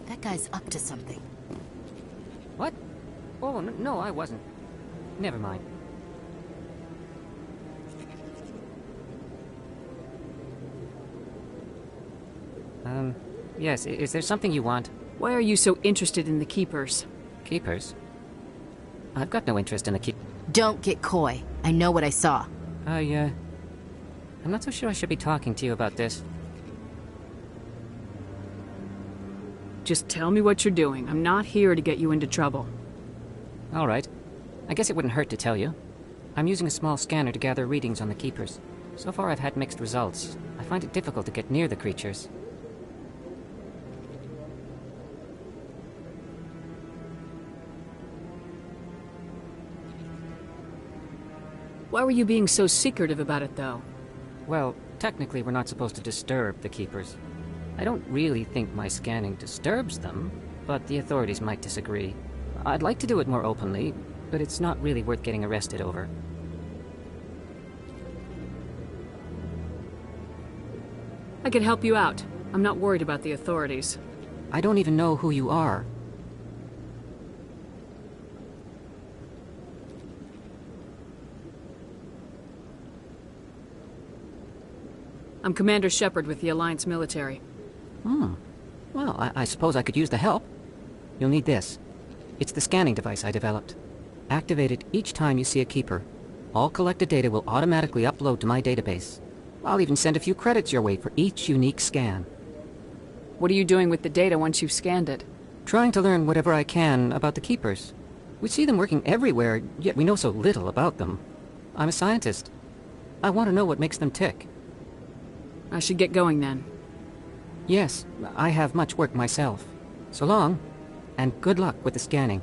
That guy's up to something. What? Oh, no, I wasn't. Never mind. Yes, is there something you want? Why are you so interested in the Keepers? Keepers? I've got no interest in the Keep... Don't get coy. I know what I saw. I'm not so sure I should be talking to you about this. Just tell me what you're doing. I'm not here to get you into trouble. All right. I guess it wouldn't hurt to tell you. I'm using a small scanner to gather readings on the Keepers. So far I've had mixed results. I find it difficult to get near the creatures. Why were you being so secretive about it, though? Well, technically we're not supposed to disturb the Keepers. I don't really think my scanning disturbs them, but the authorities might disagree. I'd like to do it more openly, but it's not really worth getting arrested over. I could help you out. I'm not worried about the authorities. I don't even know who you are. I'm Commander Shepard with the Alliance military. Well, I suppose I could use the help. You'll need this. It's the scanning device I developed. Activate it each time you see a Keeper. All collected data will automatically upload to my database. I'll even send a few credits your way for each unique scan. What are you doing with the data once you've scanned it? Trying to learn whatever I can about the Keepers. We see them working everywhere, yet we know so little about them. I'm a scientist. I want to know what makes them tick. I should get going then. Yes, I have much work myself. So long, and good luck with the scanning.